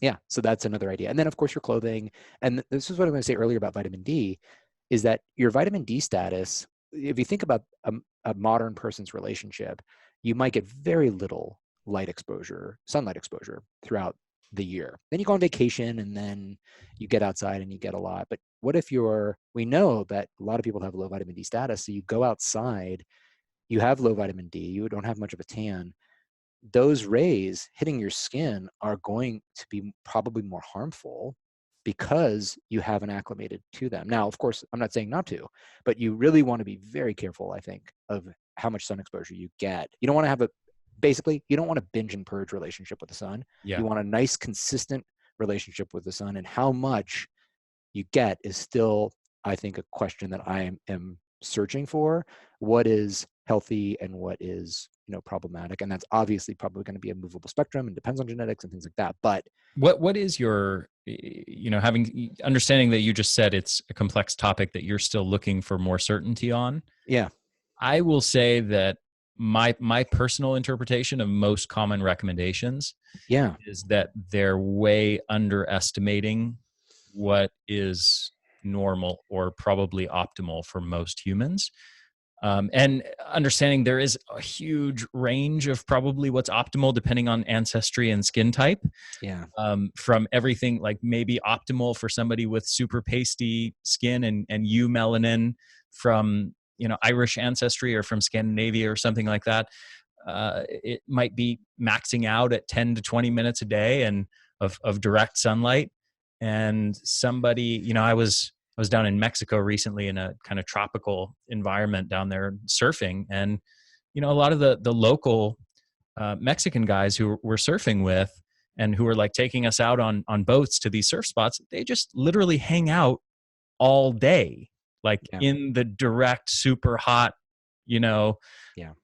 yeah, so that's another idea. And then of course your clothing, and this is what I'm going to say earlier about vitamin D, is that your vitamin D status, if you think about a modern person's relationship, you might get very little sunlight exposure throughout the year. Then you go on vacation and then you get outside and you get a lot. But what if we know that a lot of people have low vitamin D status. So you go outside, you have low vitamin D, you don't have much of a tan. Those rays hitting your skin are going to be probably more harmful because you haven't acclimated to them. Now, of course, I'm not saying not to, but you really want to be very careful, I think, of how much sun exposure you get. You don't want to have you don't want a binge and purge relationship with the sun. Yeah. You want a nice, consistent relationship with the sun, and how much you get is still, I think, a question that I am searching for. What is healthy and what is problematic? And that's obviously probably going to be a movable spectrum and depends on genetics and things like that. But what is your understanding that you just said it's a complex topic that you're still looking for more certainty on? Yeah, I will say that my personal interpretation of most common recommendations is that they're way underestimating what is normal or probably optimal for most humans. And understanding there is a huge range of probably what's optimal depending on ancestry and skin type. Yeah. From everything like maybe optimal for somebody with super pasty skin and eumelanin from Irish ancestry or from Scandinavia or something like that. It might be maxing out at 10 to 20 minutes a day and of direct sunlight. And somebody, I was down in Mexico recently in a kind of tropical environment down there surfing, and a lot of the local Mexican guys who we're surfing with and who are like taking us out on boats to these surf spots, they just literally hang out all day, like in the direct, super hot,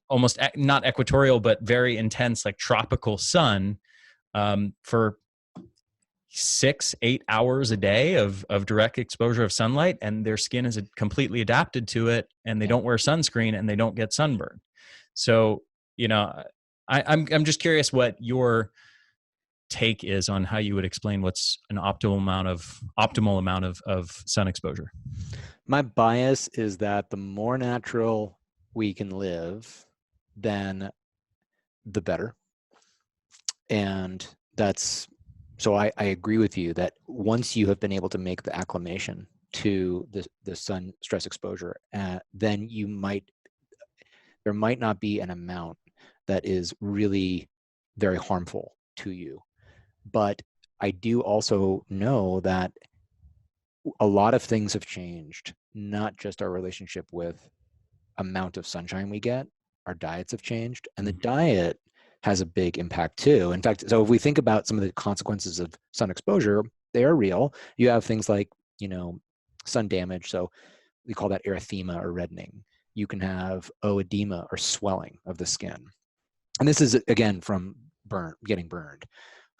almost not equatorial, but very intense, like tropical sun for 6-8 hours a day of direct exposure of sunlight, and their skin is completely adapted to it, and they don't wear sunscreen and they don't get sunburn. So, I'm just curious what your take is on how you would explain what's an optimal amount of sun exposure. My bias is that the more natural we can live, then the better. And so I agree with you that once you have been able to make the acclimation to the sun stress exposure, then there might not be an amount that is really very harmful to you. But I do also know that a lot of things have changed not just our relationship with amount of sunshine we get, our diets have changed, and the diet has a big impact too. In fact, so if we think about some of the consequences of sun exposure, they are real. You have things like, sun damage. So we call that erythema or reddening. You can have oedema or swelling of the skin. And this is, again, from getting burned.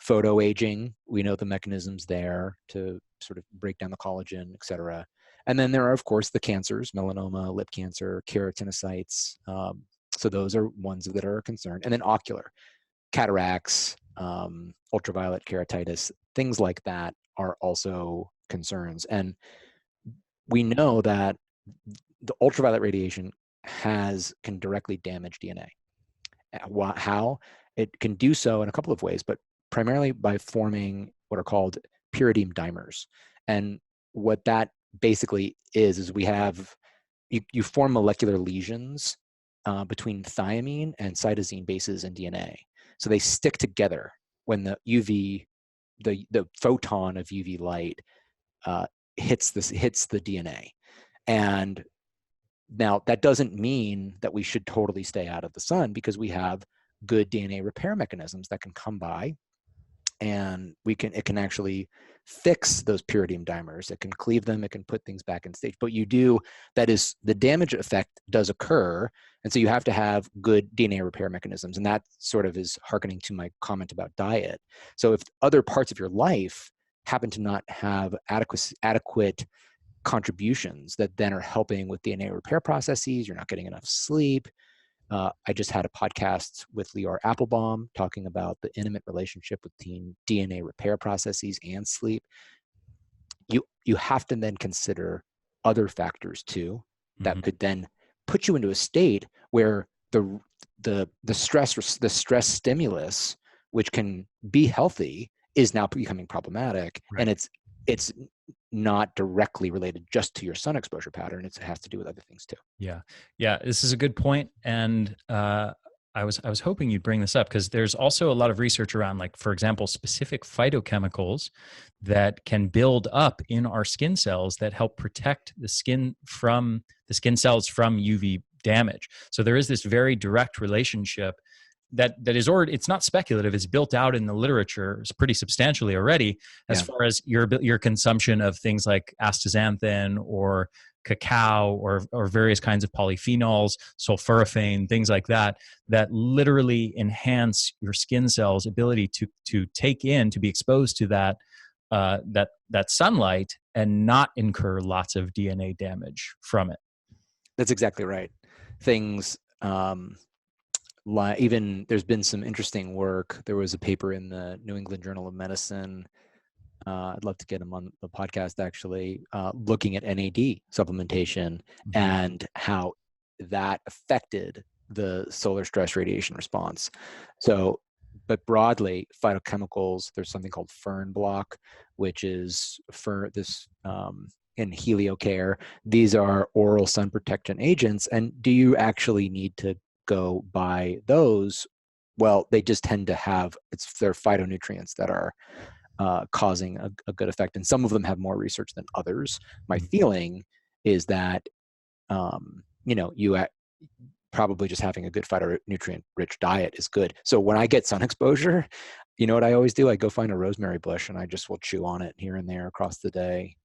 Photoaging, we know the mechanisms there to sort of break down the collagen, et cetera. And then there are, of course, the cancers, melanoma, lip cancer, keratinocytes. So those are ones that are a concern. And then ocular, cataracts, ultraviolet keratitis, things like that are also concerns. And we know that the ultraviolet radiation can directly damage DNA. How? It can do so in a couple of ways, but primarily by forming what are called pyridine dimers. And what that basically is we have, you form molecular lesions between thiamine and cytosine bases in DNA. So they stick together when the photon of UV light hits the DNA. And now that doesn't mean that we should totally stay out of the sun, because we have good DNA repair mechanisms that can come by, and it can actually fix those pyridine dimers. It can cleave them, it can put things back in stage. But the damage effect does occur. And so you have to have good DNA repair mechanisms. And that sort of is hearkening to my comment about diet. So if other parts of your life happen to not have adequate contributions that then are helping with DNA repair processes, you're not getting enough sleep. I just had a podcast with Lior Applebaum talking about the intimate relationship between DNA repair processes and sleep. You have to then consider other factors too that could then put you into a state where the stress stimulus, which can be healthy, is now becoming problematic. Right. And it's not directly related just to your sun exposure pattern. It has to do with other things too. Yeah. This is a good point. And I was hoping you'd bring this up, because there's also a lot of research around, like, for example, specific phytochemicals that can build up in our skin cells that help protect the skin cells from UV damage. So there is this very direct relationship that is already, it's not speculative, it's built out in the literature pretty substantially already, as far as your consumption of things like astaxanthin or cacao or various kinds of polyphenols, sulforaphane, things like that literally enhance your skin cells' ability to be exposed to that sunlight and not incur lots of DNA damage from it. That's exactly right. Things even there's been some interesting work. There was a paper in the New England Journal of Medicine. I'd love to get him on the podcast, actually, looking at NAD supplementation and how that affected the solar stress radiation response. So, but broadly, phytochemicals, there's something called fern block, which is in HelioCare. These are oral sun protection agents. And do you actually need to go buy those? Well, they just tend to they're phytonutrients that are causing a good effect. And some of them have more research than others. My feeling is that, probably just having a good phytonutrient-rich diet is good. So when I get sun exposure, you know what I always do? I go find a rosemary bush and I just will chew on it here and there across the day.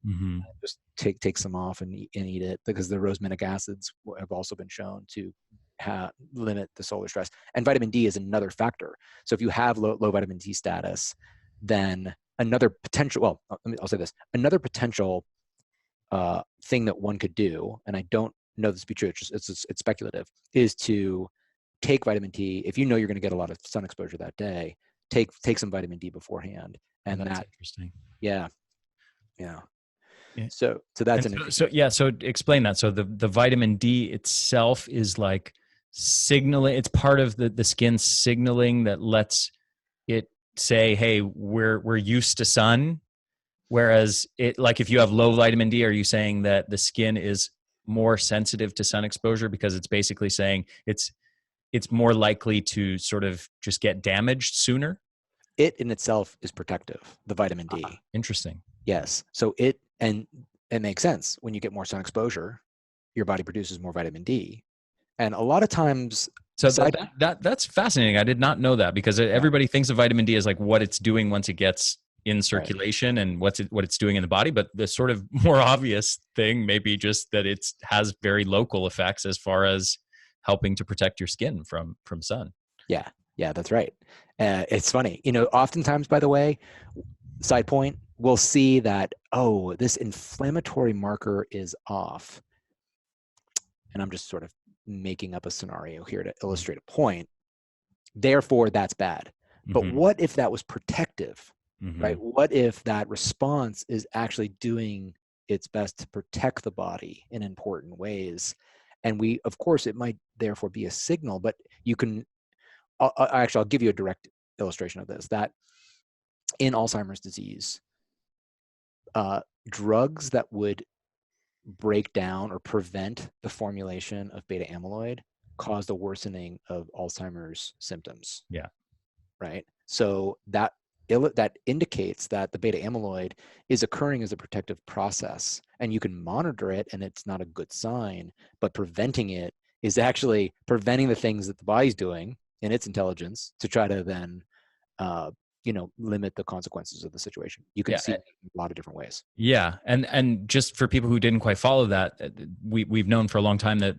Just take some off and eat it, because the rosminic acids have also been shown to limit the solar stress. And vitamin D is another factor. So if you have low vitamin D status, then another potential thing that one could do, and I don't know this to be true, it's speculative, is to take vitamin D. If you know you're going to get a lot of sun exposure that day, take some vitamin D beforehand. And that's interesting. Yeah. So that's so explain that. So the vitamin D itself is like signaling, it's part of the skin signaling that lets it say, hey, we're used to sun. Whereas if you have low vitamin D, are you saying that the skin is more sensitive to sun exposure because it's basically saying it's more likely to sort of just get damaged sooner? It in itself is protective, the vitamin D. Interesting. Yes. So it makes sense. When you get more sun exposure, your body produces more vitamin D. And a lot of times, So that's fascinating. I did not know that, because yeah, everybody thinks of vitamin D as like what it's doing once it gets in right. circulation and what it's doing in the body. But the sort of more obvious thing may be just that it has very local effects as far as helping to protect your skin from sun. Yeah, yeah, that's right. It's funny, oftentimes, by the way, side point, we'll see that, oh, this inflammatory marker is off. And I'm just sort of making up a scenario here to illustrate a point. Therefore, that's bad. But Mm-hmm. what if that was protective, Mm-hmm. right? What if that response is actually doing its best to protect the body in important ways? And of course, it might therefore be a signal, but you can, I'll give you a direct illustration of this, that in Alzheimer's disease, drugs that would break down or prevent the formulation of beta amyloid caused a worsening of Alzheimer's symptoms. Yeah. Right. So that indicates that the beta amyloid is occurring as a protective process, and you can monitor it, and it's not a good sign. But preventing it is actually preventing the things that the body's doing in its intelligence to try to then, limit the consequences of the situation. You can Yeah. see it in a lot of different ways. Yeah, and just for people who didn't quite follow that, we've known for a long time that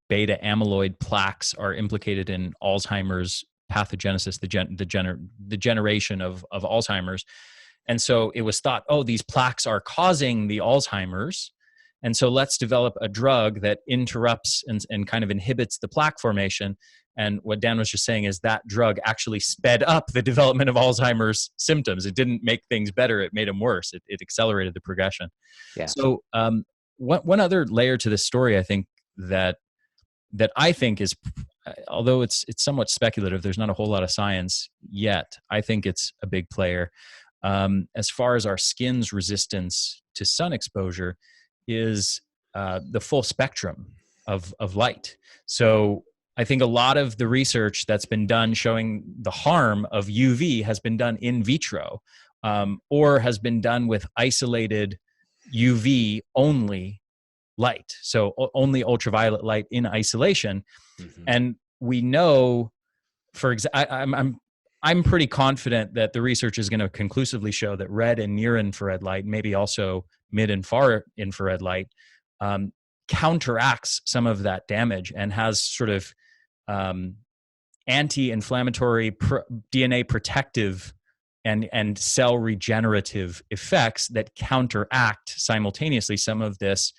beta amyloid plaques are implicated in Alzheimer's pathogenesis, the generation of Alzheimer's, and so it was thought, oh, these plaques are causing the Alzheimer's, and so let's develop a drug that interrupts and kind of inhibits the plaque formation. And what Dan was just saying is that drug actually sped up the development of Alzheimer's symptoms. It didn't make things better; it made them worse. It accelerated the progression. Yeah. So, one other layer to this story, I think that I think is, although it's somewhat speculative, there's not a whole lot of science yet. I think it's a big player as far as our skin's resistance to sun exposure is the full spectrum of light. So I think a lot of the research that's been done showing the harm of UV has been done in vitro, or has been done with isolated UV only light. So only ultraviolet light in isolation. Mm-hmm. And we know, I'm pretty confident that the research is going to conclusively show that red and near infrared light, maybe also mid and far infrared light, counteracts some of that damage and has sort of anti-inflammatory DNA protective and cell regenerative effects that counteract simultaneously some of this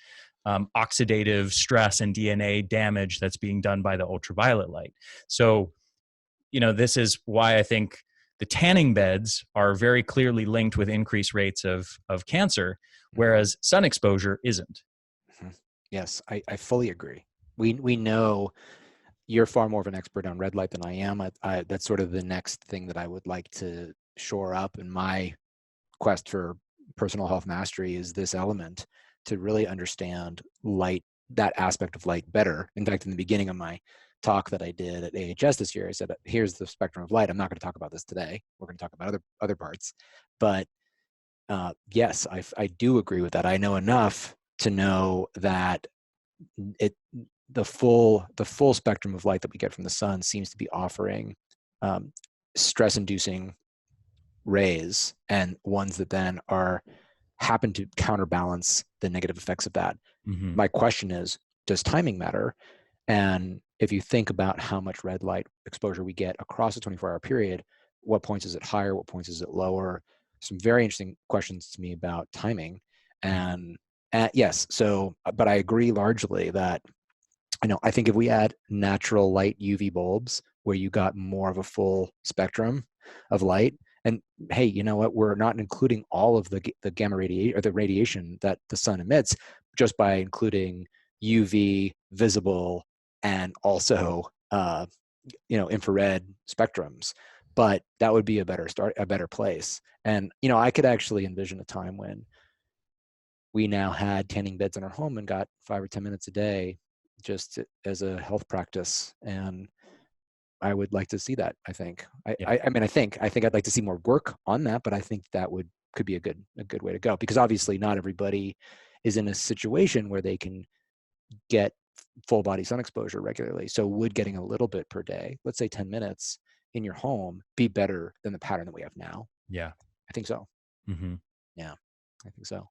oxidative stress and DNA damage that's being done by the ultraviolet light. So, this is why I think the tanning beds are very clearly linked with increased rates of cancer, whereas sun exposure isn't. Mm-hmm. Yes, I fully agree. We know you're far more of an expert on red light than I am. That's sort of the next thing that I would like to shore up in my quest for personal health mastery, is this element to really understand light, that aspect of light better. In fact, in the beginning of my talk that I did at AHS this year, I said, here's the spectrum of light. I'm not going to talk about this today. We're going to talk about other parts. But yes, I do agree with that. I know enough to know that the full spectrum of light that we get from the sun seems to be offering stress-inducing rays, and ones that then happen to counterbalance the negative effects of that. Mm-hmm. My question is, does timing matter? And if you think about how much red light exposure we get across a 24-hour period, what points is it higher? What points is it lower? Some very interesting questions to me about timing. And yes, but I agree largely that, I think if we add natural light UV bulbs where you got more of a full spectrum of light, and hey, you know what? We're not including all of the gamma radiation or the radiation that the sun emits, just by including UV, visible, and also infrared spectrums. But that would be a better place. And I could actually envision a time when we now had tanning beds in our home and got 5 or 10 minutes a day just as a health practice. And I would like to see that. I think. I think I'd like to see more work on that, but I think that could be a good way to go, because obviously not everybody is in a situation where they can get full body sun exposure regularly. So would getting a little bit per day, let's say 10 minutes in your home, be better than the pattern that we have now? Yeah. I think so. Mm-hmm. Yeah, I think so.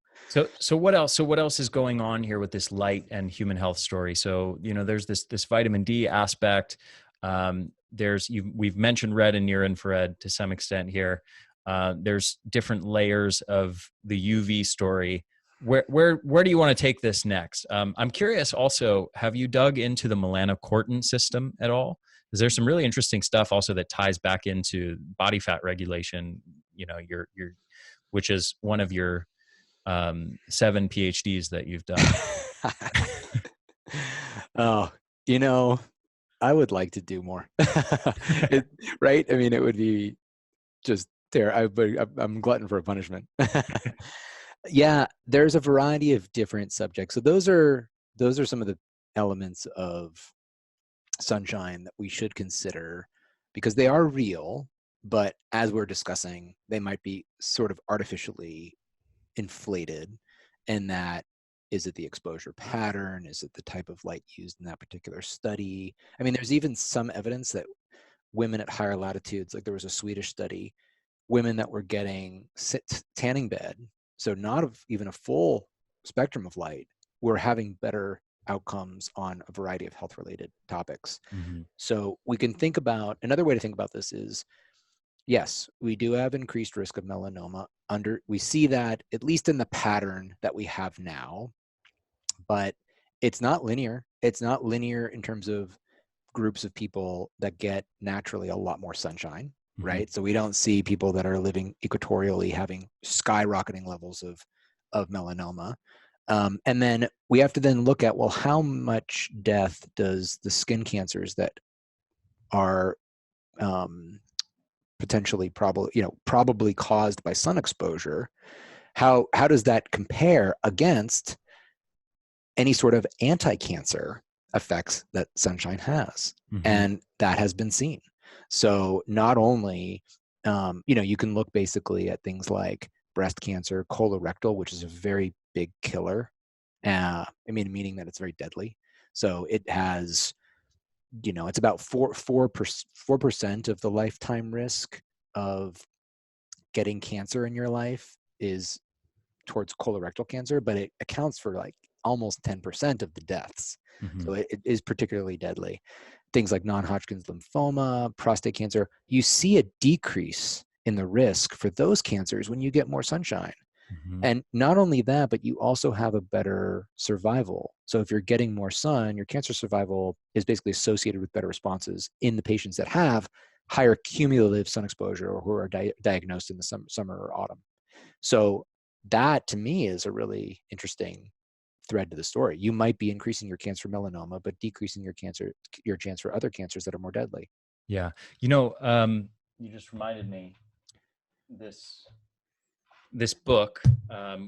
So what else? So what else is going on here with this light and human health story? So, there's this vitamin D aspect. We've mentioned red and near infrared to some extent here. There's different layers of the UV story. Where do you want to take this next? I'm curious also, have you dug into the melanocortin system at all? Is there some really interesting stuff also that ties back into body fat regulation, your which is one of your 7 PhDs that you've done? Oh, I would like to do more. Right? I mean, it would be just there. I'm glutton for a punishment. Yeah, there's a variety of different subjects. So those are some of the elements of sunshine that we should consider, because they are real, but as we're discussing, they might be sort of artificially inflated. And that, is it the exposure pattern? Is it the type of light used in that particular study? I mean, there's even some evidence that women at higher latitudes, like there was a Swedish study, women that were getting tanning bed, so not even a full spectrum of light, were having better outcomes on a variety of health-related topics. Mm-hmm. So we can think about, another way to think about this is, yes, we do have increased risk of melanoma. We see that at least in the pattern that we have now, but it's not linear. It's not linear in terms of groups of people that get naturally a lot more sunshine, right? So we don't see people that are living equatorially having skyrocketing levels of melanoma. And then we have to then look at, well, how much death does the skin cancers that are potentially probably caused by sun exposure, how does that compare against any sort of anti-cancer effects that sunshine has? And that has been seen. So not only, you can look basically at things like breast cancer, colorectal, which is a very big killer. Meaning that it's very deadly. So it has, it's about 4% of the lifetime risk of getting cancer in your life is towards colorectal cancer, but it accounts for like almost 10% of the deaths. So it is particularly deadly. Things like non-Hodgkin's lymphoma, prostate cancer, you see a decrease in the risk for those cancers when you get more sunshine. And not only that, but you also have a better survival. So if you're getting more sun, your cancer survival is basically associated with better responses in the patients that have higher cumulative sun exposure or who are diagnosed in the summer or autumn. So that, to me, is a really interesting thread to the story. You might be increasing your chance for melanoma, but decreasing your chance for other cancers that are more deadly. Yeah. You just reminded me, this book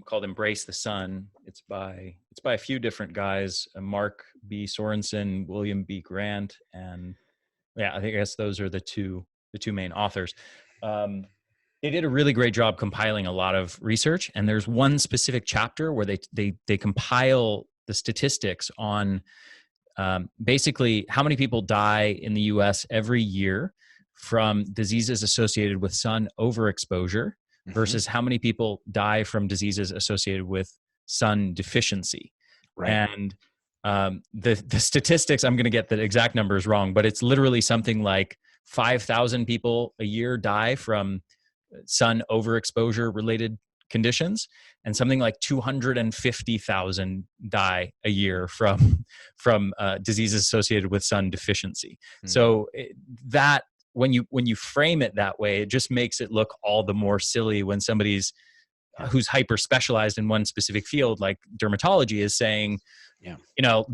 called Embrace the Sun. It's by a few different guys, Mark B. Sorensen, William B. Grant, and I guess those are the two main authors. They did a really great job compiling a lot of research, and there's one specific chapter where they compile the statistics on basically how many people die in the U.S. every year from diseases associated with sun overexposure versus how many people die from diseases associated with sun deficiency. Right. And the statistics, I'm going to get the exact numbers wrong, but it's literally something like 5,000 people a year die from sun overexposure related conditions, and something like 250,000 die a year from diseases associated with sun deficiency. So that, when you frame it that way, it just makes it look all the more silly when somebody's who's hyper specialized in one specific field, like dermatology, is saying,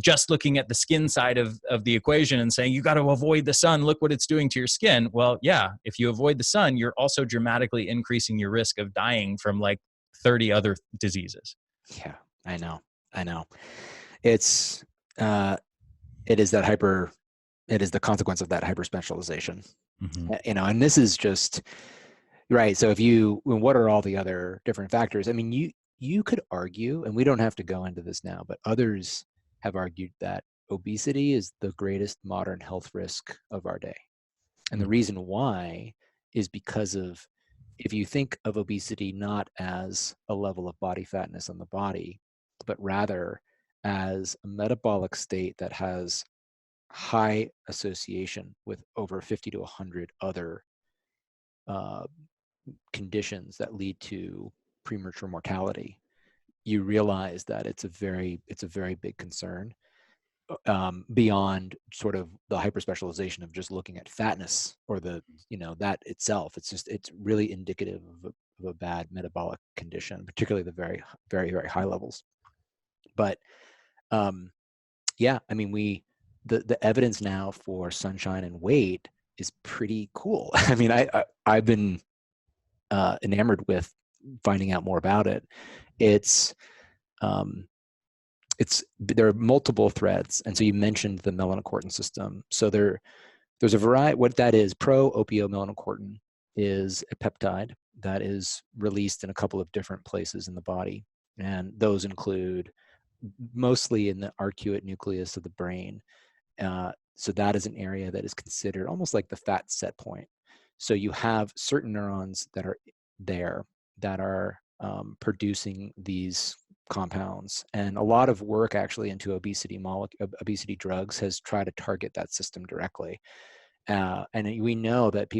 just looking at the skin side of the equation and saying, you got to avoid the sun, look what it's doing to your skin. Well, yeah, if you avoid the sun, you're also dramatically increasing your risk of dying from like 30 other diseases. Yeah, I know. It's, it is the consequence of that hyper specialization. And this is just, right. So what are all the other different factors? I mean, you could argue, and we don't have to go into this now, but others have argued that obesity is the greatest modern health risk of our day. And the reason why is because of, if you think of obesity not as a level of body fatness on the body, but rather as a metabolic state that has high association with over 50 to 100 other conditions that lead to premature mortality, you realize that it's a very big concern, beyond sort of the hyperspecialization of just looking at fatness or the, that itself. It's really indicative of a bad metabolic condition, particularly the very, very, very high levels. But yeah, I mean, the evidence now for sunshine and weight is pretty cool. I mean, I've been enamored with finding out more about it. There are multiple threads, and so you mentioned the melanocortin system. So there's a variety. What that is, pro-opiomelanocortin is a peptide that is released in a couple of different places in the body, and those include mostly in the arcuate nucleus of the brain. So that is an area that is considered almost like the fat set point. So you have certain neurons that are there that are producing these compounds, and a lot of work actually into obesity drugs has tried to target that system directly. And we know that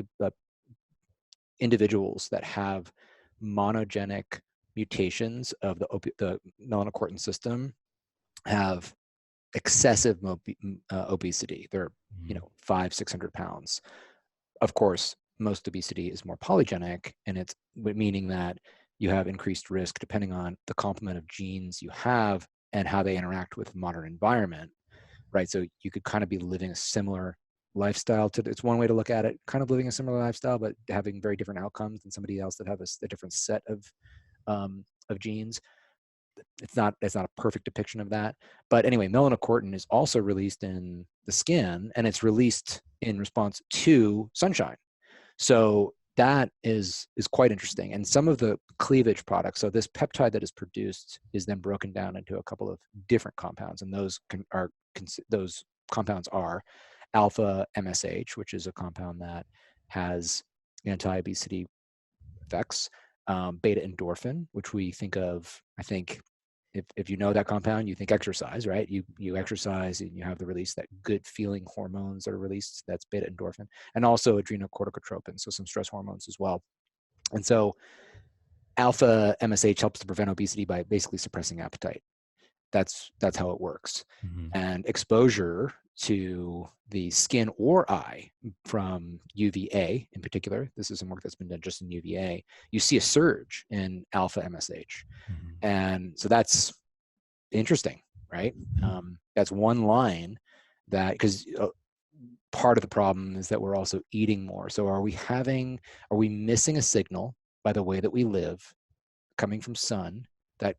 individuals that have monogenic mutations of the melanocortin system have excessive obesity. They're 500-600 pounds. Of course, most obesity is more polygenic, and it's meaning that you have increased risk depending on the complement of genes you have and how they interact with the modern environment, right? So you could kind of be living a similar lifestyle it's one way to look at it, kind of living a similar lifestyle, but having very different outcomes than somebody else that have a different set of genes. It's not a perfect depiction of that. But anyway, melanocortin is also released in the skin, and it's released in response to sunshine. So that is quite interesting. And some of the cleavage products, so this peptide that is produced is then broken down into a couple of different compounds, and those compounds are alpha MSH, which is a compound that has anti-obesity effects, beta endorphin, which we think of, I think, if you know that compound, you think exercise, right? You exercise and you have the release, that good feeling hormones that are released, that's beta endorphin, and also adrenocorticotropin, so some stress hormones as well. And so alpha MSH helps to prevent obesity by basically suppressing appetite. That's how it works. Mm-hmm. And exposure to the skin or eye from UVA in particular, this is some work that's been done just in UVA, you see a surge in alpha MSH. Mm-hmm. And so that's interesting, right? That's one line that, because part of the problem is that we're also eating more. So are we missing a signal by the way that we live coming from sun that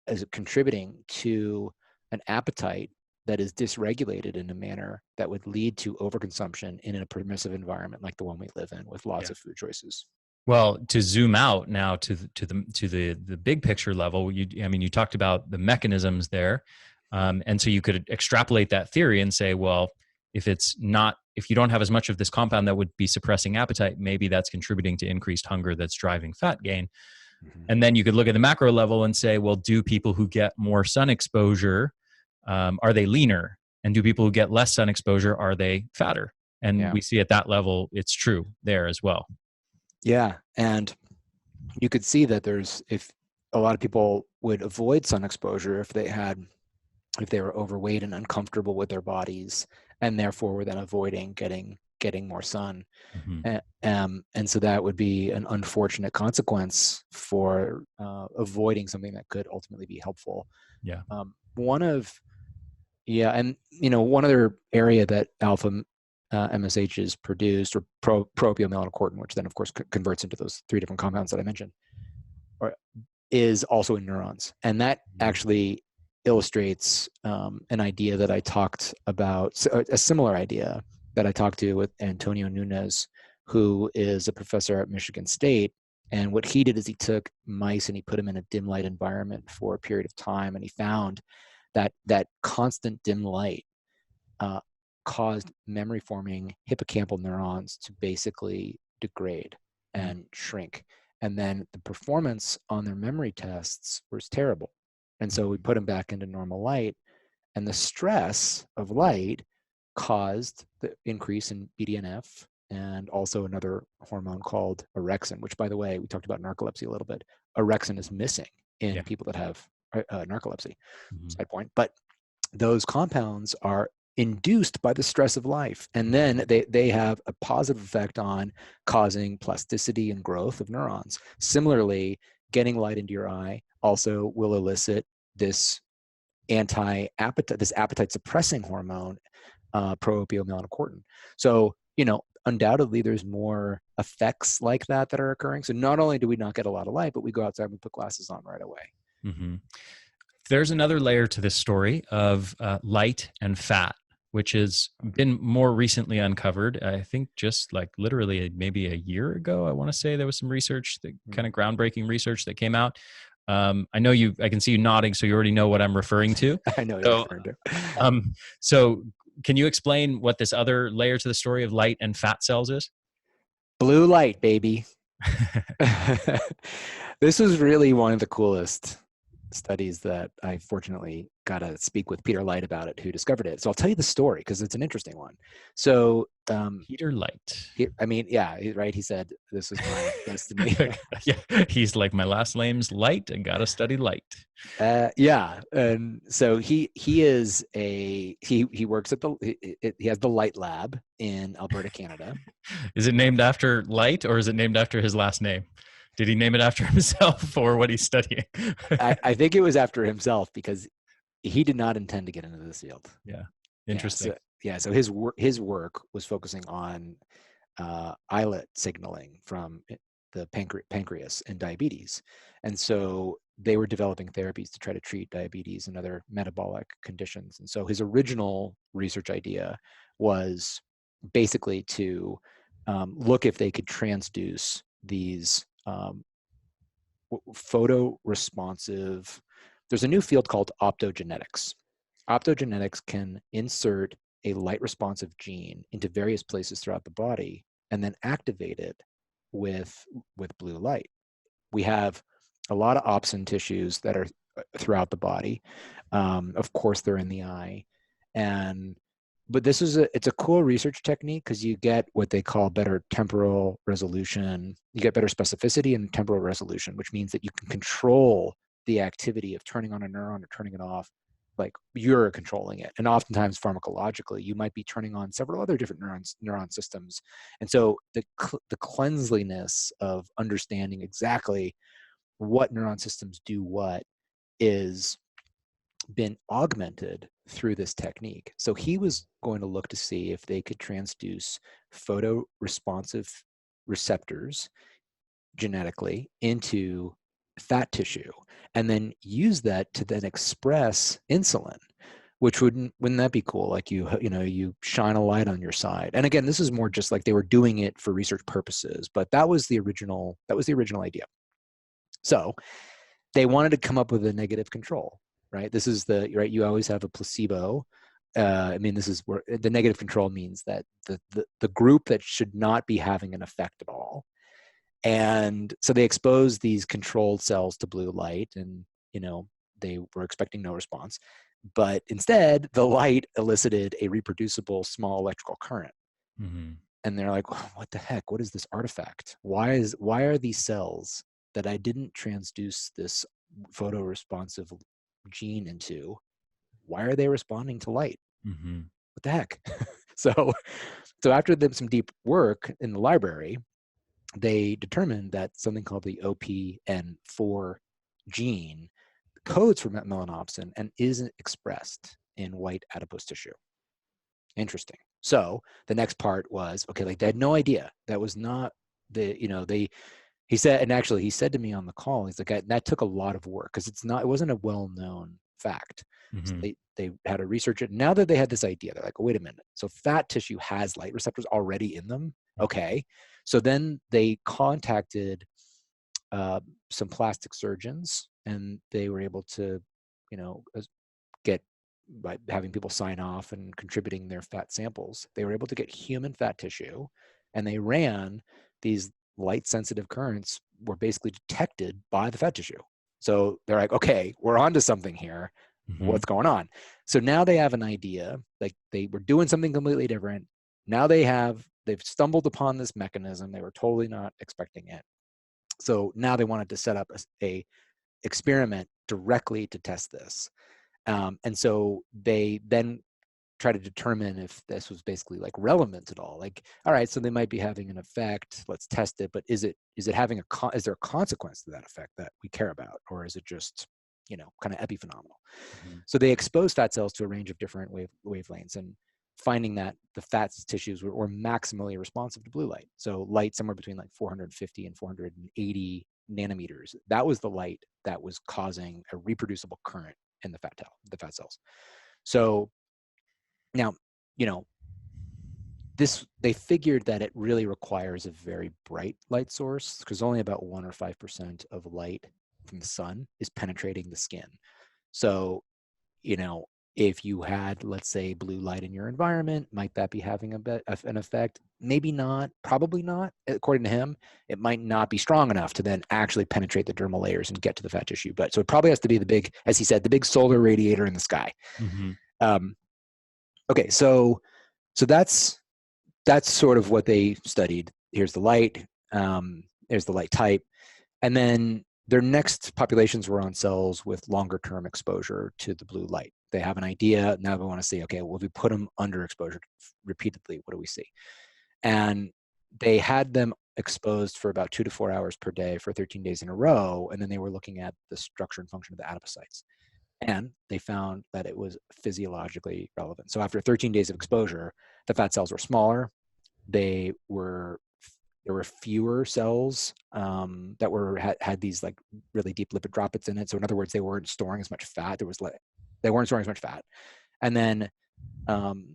is contributing to an appetite that is dysregulated in a manner that would lead to overconsumption in a permissive environment like the one we live in with lots of food choices? Well, to zoom out now to the big picture level, you talked about the mechanisms there, and so you could extrapolate that theory and say, well, if you don't have as much of this compound that would be suppressing appetite, maybe that's contributing to increased hunger that's driving fat gain. Mm-hmm. And then you could look at the macro level and say, well, do people who get more sun exposure, are they leaner? And do people who get less sun exposure, are they fatter? And we see at that level, it's true there as well. Yeah, and you could see that if a lot of people would avoid sun exposure if they were overweight and uncomfortable with their bodies, and therefore were then avoiding getting more sun. Mm-hmm. And so that would be an unfortunate consequence for avoiding something that could ultimately be helpful. Yeah. One other area that alpha MSH is produced, or pro-opiomelanocortin, which then of course converts into those three different compounds that I mentioned, is also in neurons. And that actually illustrates an idea that I talked about, a similar idea that I talked to with Antonio Nunes, who is a professor at Michigan State, And what he did is he took mice and he put them in a dim light environment for a period of time, and he found that that constant dim light caused memory forming hippocampal neurons to basically degrade and shrink. And then the performance on their memory tests was terrible. And so we put them back into normal light, and the stress of light caused the increase in BDNF and also another hormone called orexin, which, by the way, we talked about narcolepsy a little bit. Orexin is missing in people that have narcolepsy, side point. But those compounds are induced by the stress of life. And then they have a positive effect on causing plasticity and growth of neurons. Similarly, getting light into your eye also will elicit this appetite suppressing hormone, pro-opiomelanocortin. So, undoubtedly there's more effects like that are occurring. So not only do we not get a lot of light, but we go outside and we put glasses on right away. Mm-hmm. There's another layer to this story of light and fat, which has been more recently uncovered. I think just like literally maybe a year ago, I want to say there was some research, kind of groundbreaking research that came out. I know I can see you nodding, so you already know what I'm referring to. I know what you're referring to. So can you explain what this other layer to the story of light and fat cells is? Blue light, baby. This was really one of the coolest studies that I fortunately got to speak with Peter Light about it, who discovered it. So I'll tell you the story because it's an interesting one. So Peter Light. Right. He said, this is my destiny. Yeah, he's like, my last name's Light. I gotta study light. Yeah, and so he works at he has the Light Lab in Alberta, Canada. Is it named after Light, or is it named after his last name? Did he name it after himself or what he's studying? I think it was after himself because he did not intend to get into this field. Yeah, interesting. So his work was focusing on islet signaling from the pancreas and diabetes. And so they were developing therapies to try to treat diabetes and other metabolic conditions. And so his original research idea was basically to look if they could transduce these photoresponsive. There's a new field called optogenetics. Optogenetics can insert a light responsive gene into various places throughout the body and then activate it with blue light. We have a lot of opsin tissues that are throughout the body. Of course, they're in the eye. But it's a cool research technique because you get what they call better temporal resolution. You get better specificity and temporal resolution, which means that you can control the activity of turning on a neuron or turning it off, like you're controlling it. And oftentimes pharmacologically, you might be turning on several other different neuron systems. And so the cleanliness of understanding exactly what neuron systems do what is been augmented through this technique. So he was going to look to see if they could transduce photoresponsive receptors genetically into fat tissue and then use that to then express insulin, which wouldn't that be cool? Like you shine a light on your side. And again, this is more just like they were doing it for research purposes, but that was the original idea. So they wanted to come up with a negative control, right? This is you always have a placebo. This is where the negative control means that the group that should not be having an effect at all. And so they exposed these controlled cells to blue light and, they were expecting no response, but instead the light elicited a reproducible small electrical current. Mm-hmm. And they're like, oh, what the heck? What is this artifact? Why are these cells that I didn't transduce this photoresponsive gene into, why are they responding to light? Mm-hmm. What the heck? So after some deep work in the library, they determined that something called the OPN4 gene codes for melanopsin and isn't expressed in white adipose tissue. Interesting. So the next part was, okay, like they had no idea. That was not he said, and actually he said to me on the call, he's like, that took a lot of work because it wasn't a well-known fact. Mm-hmm. So they had to research it. Now that they had this idea, they're like, oh, wait a minute. So fat tissue has light receptors already in them. Okay. So then they contacted some plastic surgeons, and they were able to, get, by having people sign off and contributing their fat samples, they were able to get human fat tissue, and they ran these light sensitive currents were basically detected by the fat tissue. So they're like, okay, we're onto something here. Mm-hmm. What's going on? So now they have an idea, like they were doing something completely different. Now they've stumbled upon this mechanism. They were totally not expecting it. So now they wanted to set up a experiment directly to test this. And so they then try to determine if this was basically like relevant at all. Like, all right, so they might be having an effect. Let's test it. But is having is there a consequence to that effect that we care about, or is it just, kind of epiphenomenal? Mm-hmm. So they exposed fat cells to a range of different wavelengths, and finding that the fat tissues were maximally responsive to blue light. So light somewhere between like 450 and 480 nanometers. That was the light that was causing a reproducible current in the fat cells. So now, they figured that it really requires a very bright light source, because only about 1 or 5% of light from the sun is penetrating the skin. So, if you had, let's say, blue light in your environment, might that be having an effect? Maybe not, probably not. According to him, it might not be strong enough to then actually penetrate the dermal layers and get to the fat tissue. But so it probably has to be the big, as he said, the big solar radiator in the sky. Mm-hmm. Okay, so that's sort of what they studied. Here's the light. There's the light type, and then their next populations were on cells with longer term exposure to the blue light. They have an idea. Now they want to see, okay, well, if we put them under exposure repeatedly, what do we see? And they had them exposed for about 2 to 4 hours per day for 13 days in a row. And then they were looking at the structure and function of the adipocytes. And they found that it was physiologically relevant. So after 13 days of exposure, the fat cells were smaller. There were fewer cells that had these like really deep lipid droplets in it. So in other words, they weren't storing as much fat. They weren't storing as much fat. And then, and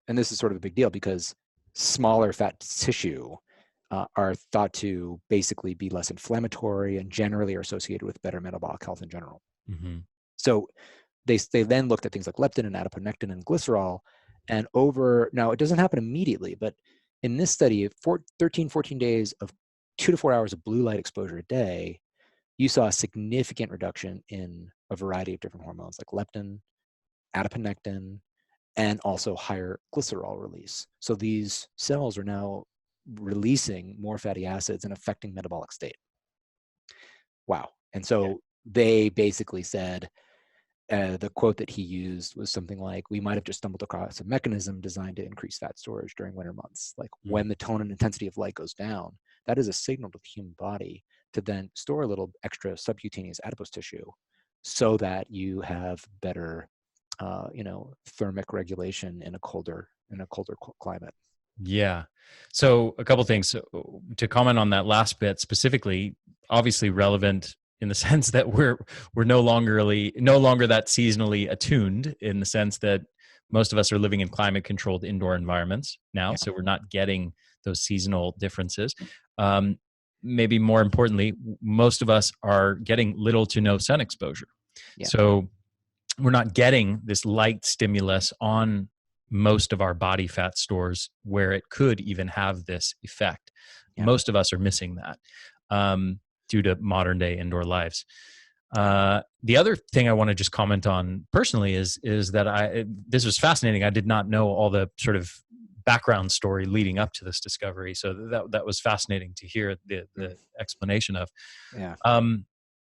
this is sort of a big deal, because smaller fat tissue are thought to basically be less inflammatory and generally are associated with better metabolic health in general. Mm-hmm. So they then looked at things like leptin and adiponectin and glycerol, and now it doesn't happen immediately, but in this study, 14 days of 2 to 4 hours of blue light exposure a day, you saw a significant reduction in a variety of different hormones like leptin, adiponectin, and also higher glycerol release. So these cells are now releasing more fatty acids and affecting metabolic state. Wow. And so they basically said, the quote that he used was something like, we might have just stumbled across a mechanism designed to increase fat storage during winter months. Like when the tone and intensity of light goes down, that is a signal to the human body to then store a little extra subcutaneous adipose tissue so that you have better, thermic regulation in a colder climate. Yeah. So a couple things to comment on that last bit specifically, obviously relevant in the sense that we're no longer that seasonally attuned, in the sense that most of us are living in climate controlled indoor environments now. So we're not getting those seasonal differences. Maybe more importantly, most of us are getting little to no sun exposure. Yeah. So we're not getting this light stimulus on most of our body fat stores where it could even have this effect. Yeah. Most of us are missing that due to modern day indoor lives. The other thing I want to just comment on personally is that this was fascinating. I did not know all the sort of background story leading up to this discovery. So that was fascinating to hear the explanation of. Yeah.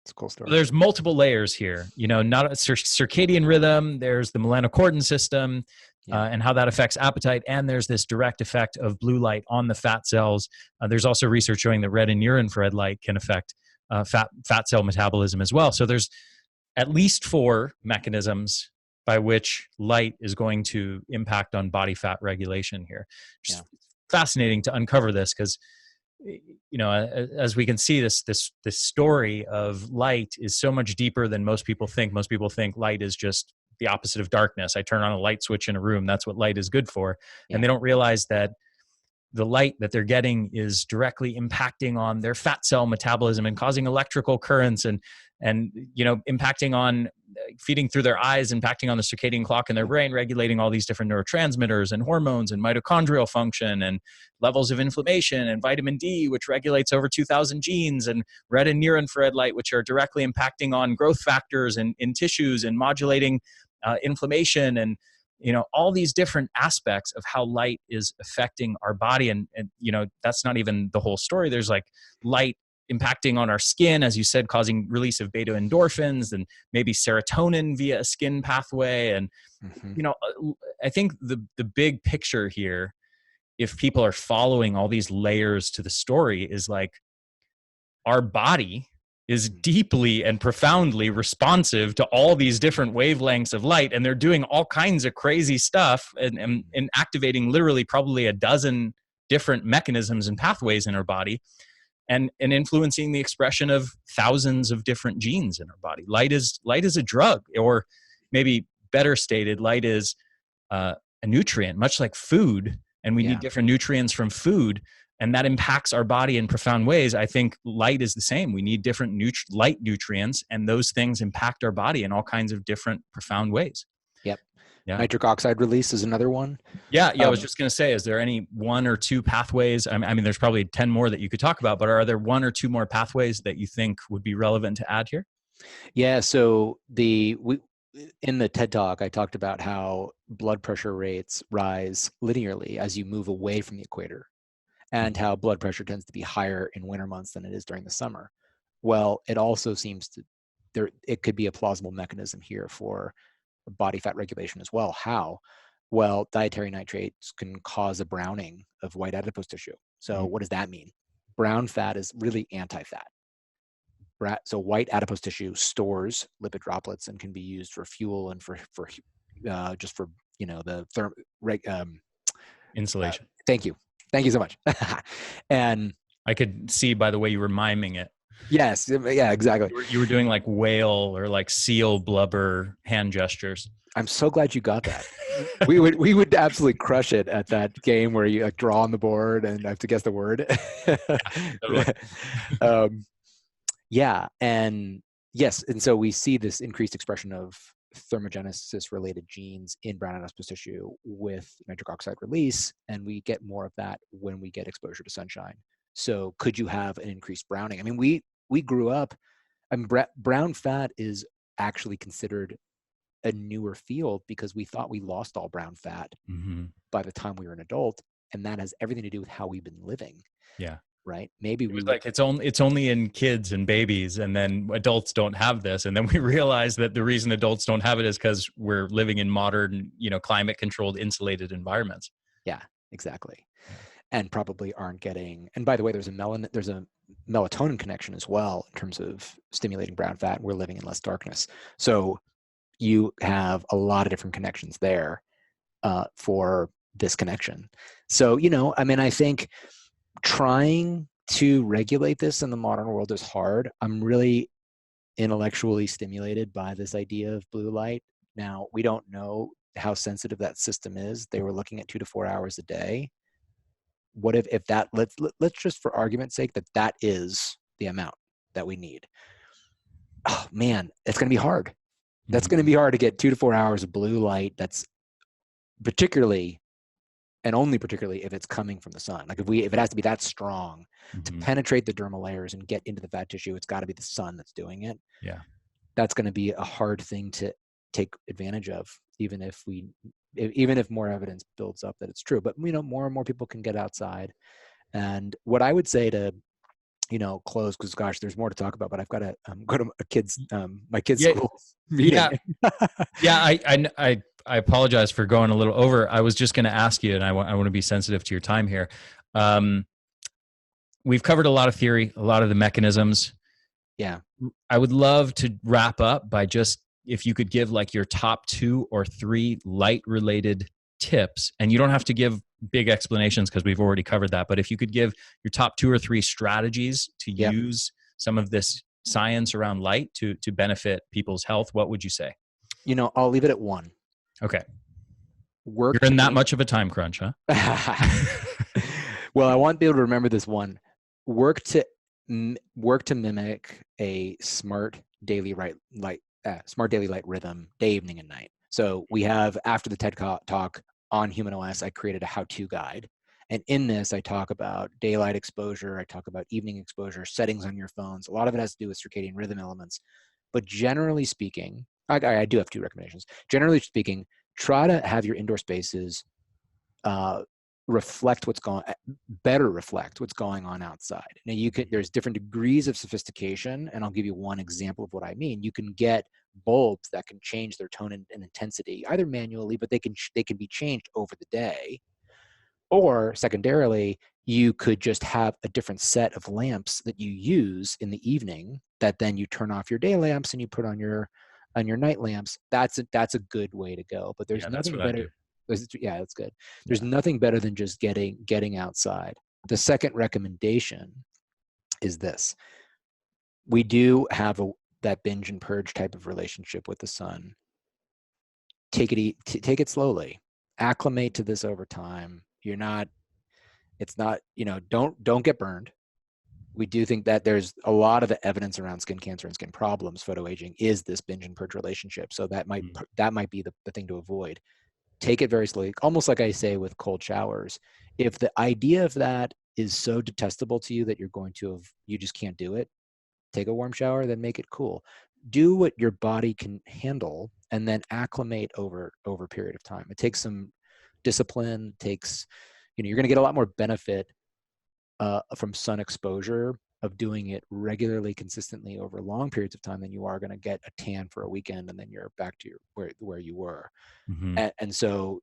It's a cool story. There's multiple layers here, not a circadian rhythm. There's the melanocortin system and how that affects appetite. And there's this direct effect of blue light on the fat cells. There's also research showing that red and near infrared light can affect fat cell metabolism as well. So there's at least 4 mechanisms by which light is going to impact on body fat regulation here. Just fascinating to uncover this, because as we can see, this story of light is so much deeper than most people think. Most people think light is just the opposite of darkness. I turn on a light switch in a room. That's what light is good for. Yeah. And they don't realize that the light that they're getting is directly impacting on their fat cell metabolism and causing electrical currents and impacting on feeding through their eyes, impacting on the circadian clock in their brain, regulating all these different neurotransmitters and hormones and mitochondrial function and levels of inflammation, and vitamin D, which regulates over 2,000 genes, and red and near infrared light, which are directly impacting on growth factors and in tissues and modulating inflammation, and all these different aspects of how light is affecting our body. And that's not even the whole story. There's like light impacting on our skin, as you said, causing release of beta endorphins and maybe serotonin via a skin pathway. And I think the big picture here, if people are following all these layers to the story, is like our body is deeply and profoundly responsive to all these different wavelengths of light, and they're doing all kinds of crazy stuff and activating literally probably a dozen different mechanisms and pathways in our body, and influencing the expression of thousands of different genes in our body. Light is a drug, or maybe better stated, light is a nutrient, much like food, and we need different nutrients from food, and that impacts our body in profound ways. I think light is the same. We need different light nutrients, and those things impact our body in all kinds of different profound ways. Yep. Yeah. Nitric oxide release is another one. Yeah. I was just going to say, is there any one or two pathways? I mean, there's probably 10 more that you could talk about, but are there one or two more pathways that you think would be relevant to add here? Yeah. So in the TED Talk, I talked about how blood pressure rates rise linearly as you move away from the equator, and how blood pressure tends to be higher in winter months than it is during the summer. Well, it also seems it could be a plausible mechanism here for body fat regulation as well. How? Well, dietary nitrates can cause a browning of white adipose tissue. So what does that mean? Brown fat is really anti-fat. So white adipose tissue stores lipid droplets and can be used for fuel and for Insulation. Thank you so much. And I could see by the way you were miming it. Yes. Yeah, exactly. You were doing like whale or like seal blubber hand gestures. I'm so glad you got that. we would absolutely crush it at that game where you like draw on the board and I have to guess the word. Yeah. And yes. And so we see this increased expression of thermogenesis related genes in brown adipose tissue with nitric oxide release, and we get more of that when we get exposure to sunshine. So could you have an increased browning? I mean, we grew up, brown fat is actually considered a newer field because we thought we lost all brown fat by the time we were an adult, and that has everything to do with how we've been living. Yeah. Right. Maybe it was like it's only in kids and babies, and then adults don't have this. And then we realized that the reason adults don't have it is because we're living in modern, climate controlled, insulated environments. Yeah, exactly. And probably aren't getting, and by the way, there's a melatonin connection as well in terms of stimulating brown fat. We're living in less darkness. So you have a lot of different connections there for this connection. So, I think trying to regulate this in the modern world is hard. I'm really intellectually stimulated by this idea of blue light. Now, we don't know how sensitive that system is. They were looking at 2 to 4 hours a day. What if that, let's just for argument's sake, that is the amount that we need. Oh man, it's going to be hard. That's going to be hard to get 2 to 4 hours of blue light. That's particularly if it's coming from the sun. Like if it has to be that strong to penetrate the dermal layers and get into the fat tissue, it's got to be the sun that's doing it. Yeah. That's going to be a hard thing to take advantage of, even if more evidence builds up that it's true. But more and more people can get outside. And what I would say to close, because gosh, there's more to talk about, but I've got to go to my kids' school meeting. Yeah. I apologize for going a little over. I was just going to ask you, and I want to be sensitive to your time here. We've covered a lot of theory, a lot of the mechanisms. Yeah. I would love to wrap up by just, if you could give like your top 2 or 3 light related tips, and you don't have to give big explanations because we've already covered that, but if you could give your top 2 or 3 strategies to use some of this science around light to benefit people's health, what would you say? I'll leave it at 1. Okay. You're in that much of a time crunch, huh? Well, I want people to remember this one. Work to work to mimic a smart daily smart daily light rhythm, day, evening, and night. So we have, after the TED talk on humanOS, I created a how-to guide. And in this, I talk about daylight exposure. I talk about evening exposure, settings on your phones. A lot of it has to do with circadian rhythm elements. But generally speaking, I do have two recommendations. Generally speaking, try to have your indoor spaces reflect what's going on outside. Now there's different degrees of sophistication, and I'll give you one example of what I mean. You can get bulbs that can change their tone and intensity either manually, but they can be changed over the day. Or secondarily, you could just have a different set of lamps that you use in the evening that then you turn off your day lamps and you put on your night lamps. That's a good way to go. But there's nothing better. Yeah, that's good. There's nothing better than just getting outside. The second recommendation is this. We do have that binge and purge type of relationship with the sun. Take it slowly. Acclimate to this over time. It's not, don't get burned. We do think that there's a lot of the evidence around skin cancer and skin problems, photoaging, is this binge and purge relationship. So that might be the thing to avoid. Take it very slowly, almost like I say with cold showers. If the idea of that is so detestable to you that you just can't do it, take a warm shower, then make it cool. Do what your body can handle, and then acclimate over a period of time. It takes some discipline. You're going to get a lot more benefit from sun exposure of doing it regularly, consistently over long periods of time than you are going to get a tan for a weekend and then you're back to where you were. Mm-hmm. And so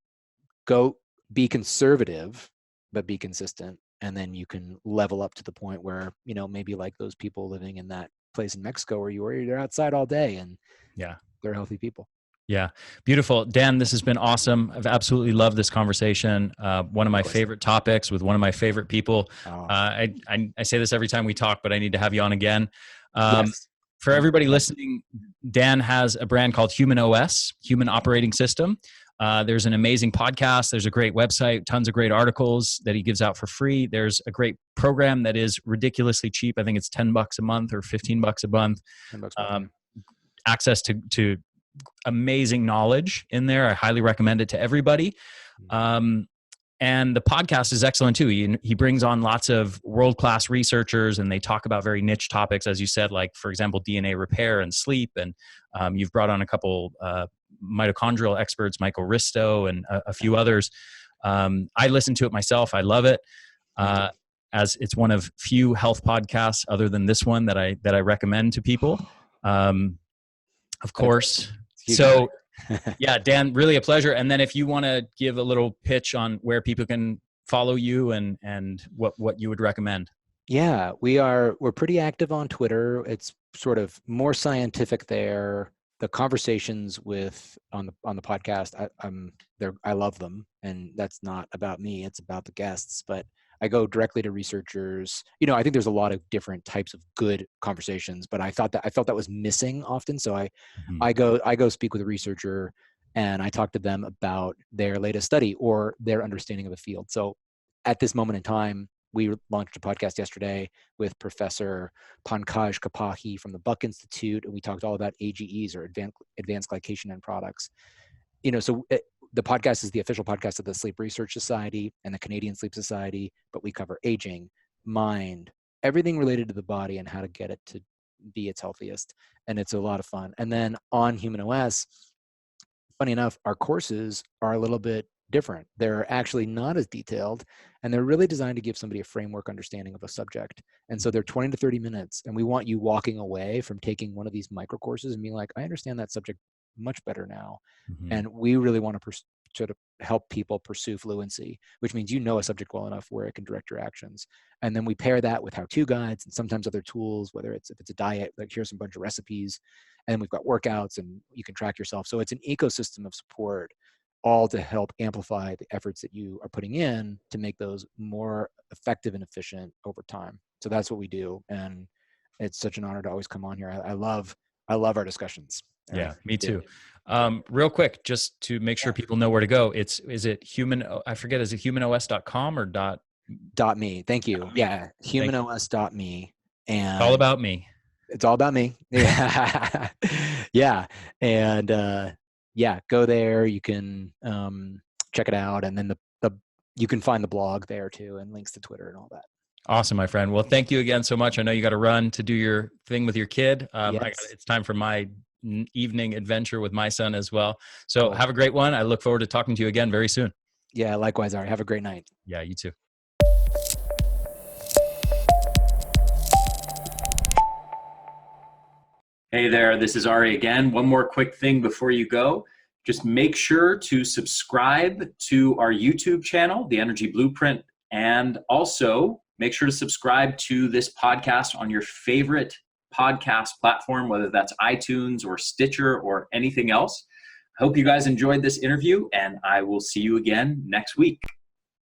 go be conservative, but be consistent. And then you can level up to the point where, maybe like those people living in that place in Mexico where you were, they're outside all day and they're healthy people. Yeah. Beautiful. Dan, this has been awesome. I've absolutely loved this conversation. One of my favorite topics with one of my favorite people. I say this every time we talk, but I need to have you on again. Yes. For everybody listening, Dan has a brand called humanOS, Human Operating System. There's an amazing podcast. There's a great website, tons of great articles that he gives out for free. There's a great program that is ridiculously cheap. I think it's $10 a month or $15 a month. $10 a month. Access to amazing knowledge in there. I highly recommend it to everybody. And the podcast is excellent too. He brings on lots of world-class researchers and they talk about very niche topics, as you said, like, for example, DNA repair and sleep. And you've brought on a couple mitochondrial experts, Michael Risto and a few others. I listen to it myself. I love it. As it's one of few health podcasts other than this one that I recommend to people. Of course. So yeah, Dan, really a pleasure. And then if you want to give a little pitch on where people can follow you and what you would recommend. Yeah, we're pretty active on Twitter. It's sort of more scientific there. The conversations on the podcast, I love them, and that's not about me. It's about the guests. But I go directly to researchers. I think there's a lot of different types of good conversations, but I felt that was missing often. So I go speak with a researcher and I talk to them about their latest study or their understanding of the field. So at this moment in time, we launched a podcast yesterday with Professor Pankaj Kapahi from the Buck Institute, and we talked all about AGEs, or advanced glycation end products. The podcast is the official podcast of the Sleep Research Society and the Canadian Sleep Society, but we cover aging, mind, everything related to the body and how to get it to be its healthiest. And it's a lot of fun. And then on humanOS, funny enough, our courses are a little bit different. They're actually not as detailed, and they're really designed to give somebody a framework understanding of a subject. And so they're 20 to 30 minutes, and we want you walking away from taking one of these micro courses and being like, I understand that subject much better now. Mm-hmm. And we really want to sort of help people pursue fluency, which means a subject well enough where it can direct your actions. And then we pair that with how-to guides and sometimes other tools, whether if it's a diet, like here's a bunch of recipes, and we've got workouts and you can track yourself. So it's an ecosystem of support, all to help amplify the efforts that you are putting in to make those more effective and efficient over time. So that's what we do. And it's such an honor to always come on here. I love our discussions. Yeah, me too. Real quick, just to make sure people know where to go. Is it humanos.com or dot? .me. Thank you. Yeah, humanOS.me. And It's all about me. it's all about me. Yeah. Yeah. And go there. You can check it out. And then you can find the blog there too, and links to Twitter and all that. Awesome, my friend. Well, thank you again so much. I know you got to run to do your thing with your kid. Yes. It's time for my evening adventure with my son as well. So Cool. Have a great one. I look forward to talking to you again very soon. Yeah, likewise, Ari. Have a great night. Yeah, you too. Hey there, this is Ari again. One more quick thing before you go. Just make sure to subscribe to our YouTube channel, The Energy Blueprint, and also make sure to subscribe to this podcast on your favorite podcast platform, whether that's iTunes or Stitcher or anything else. I hope you guys enjoyed this interview, and I will see you again next week.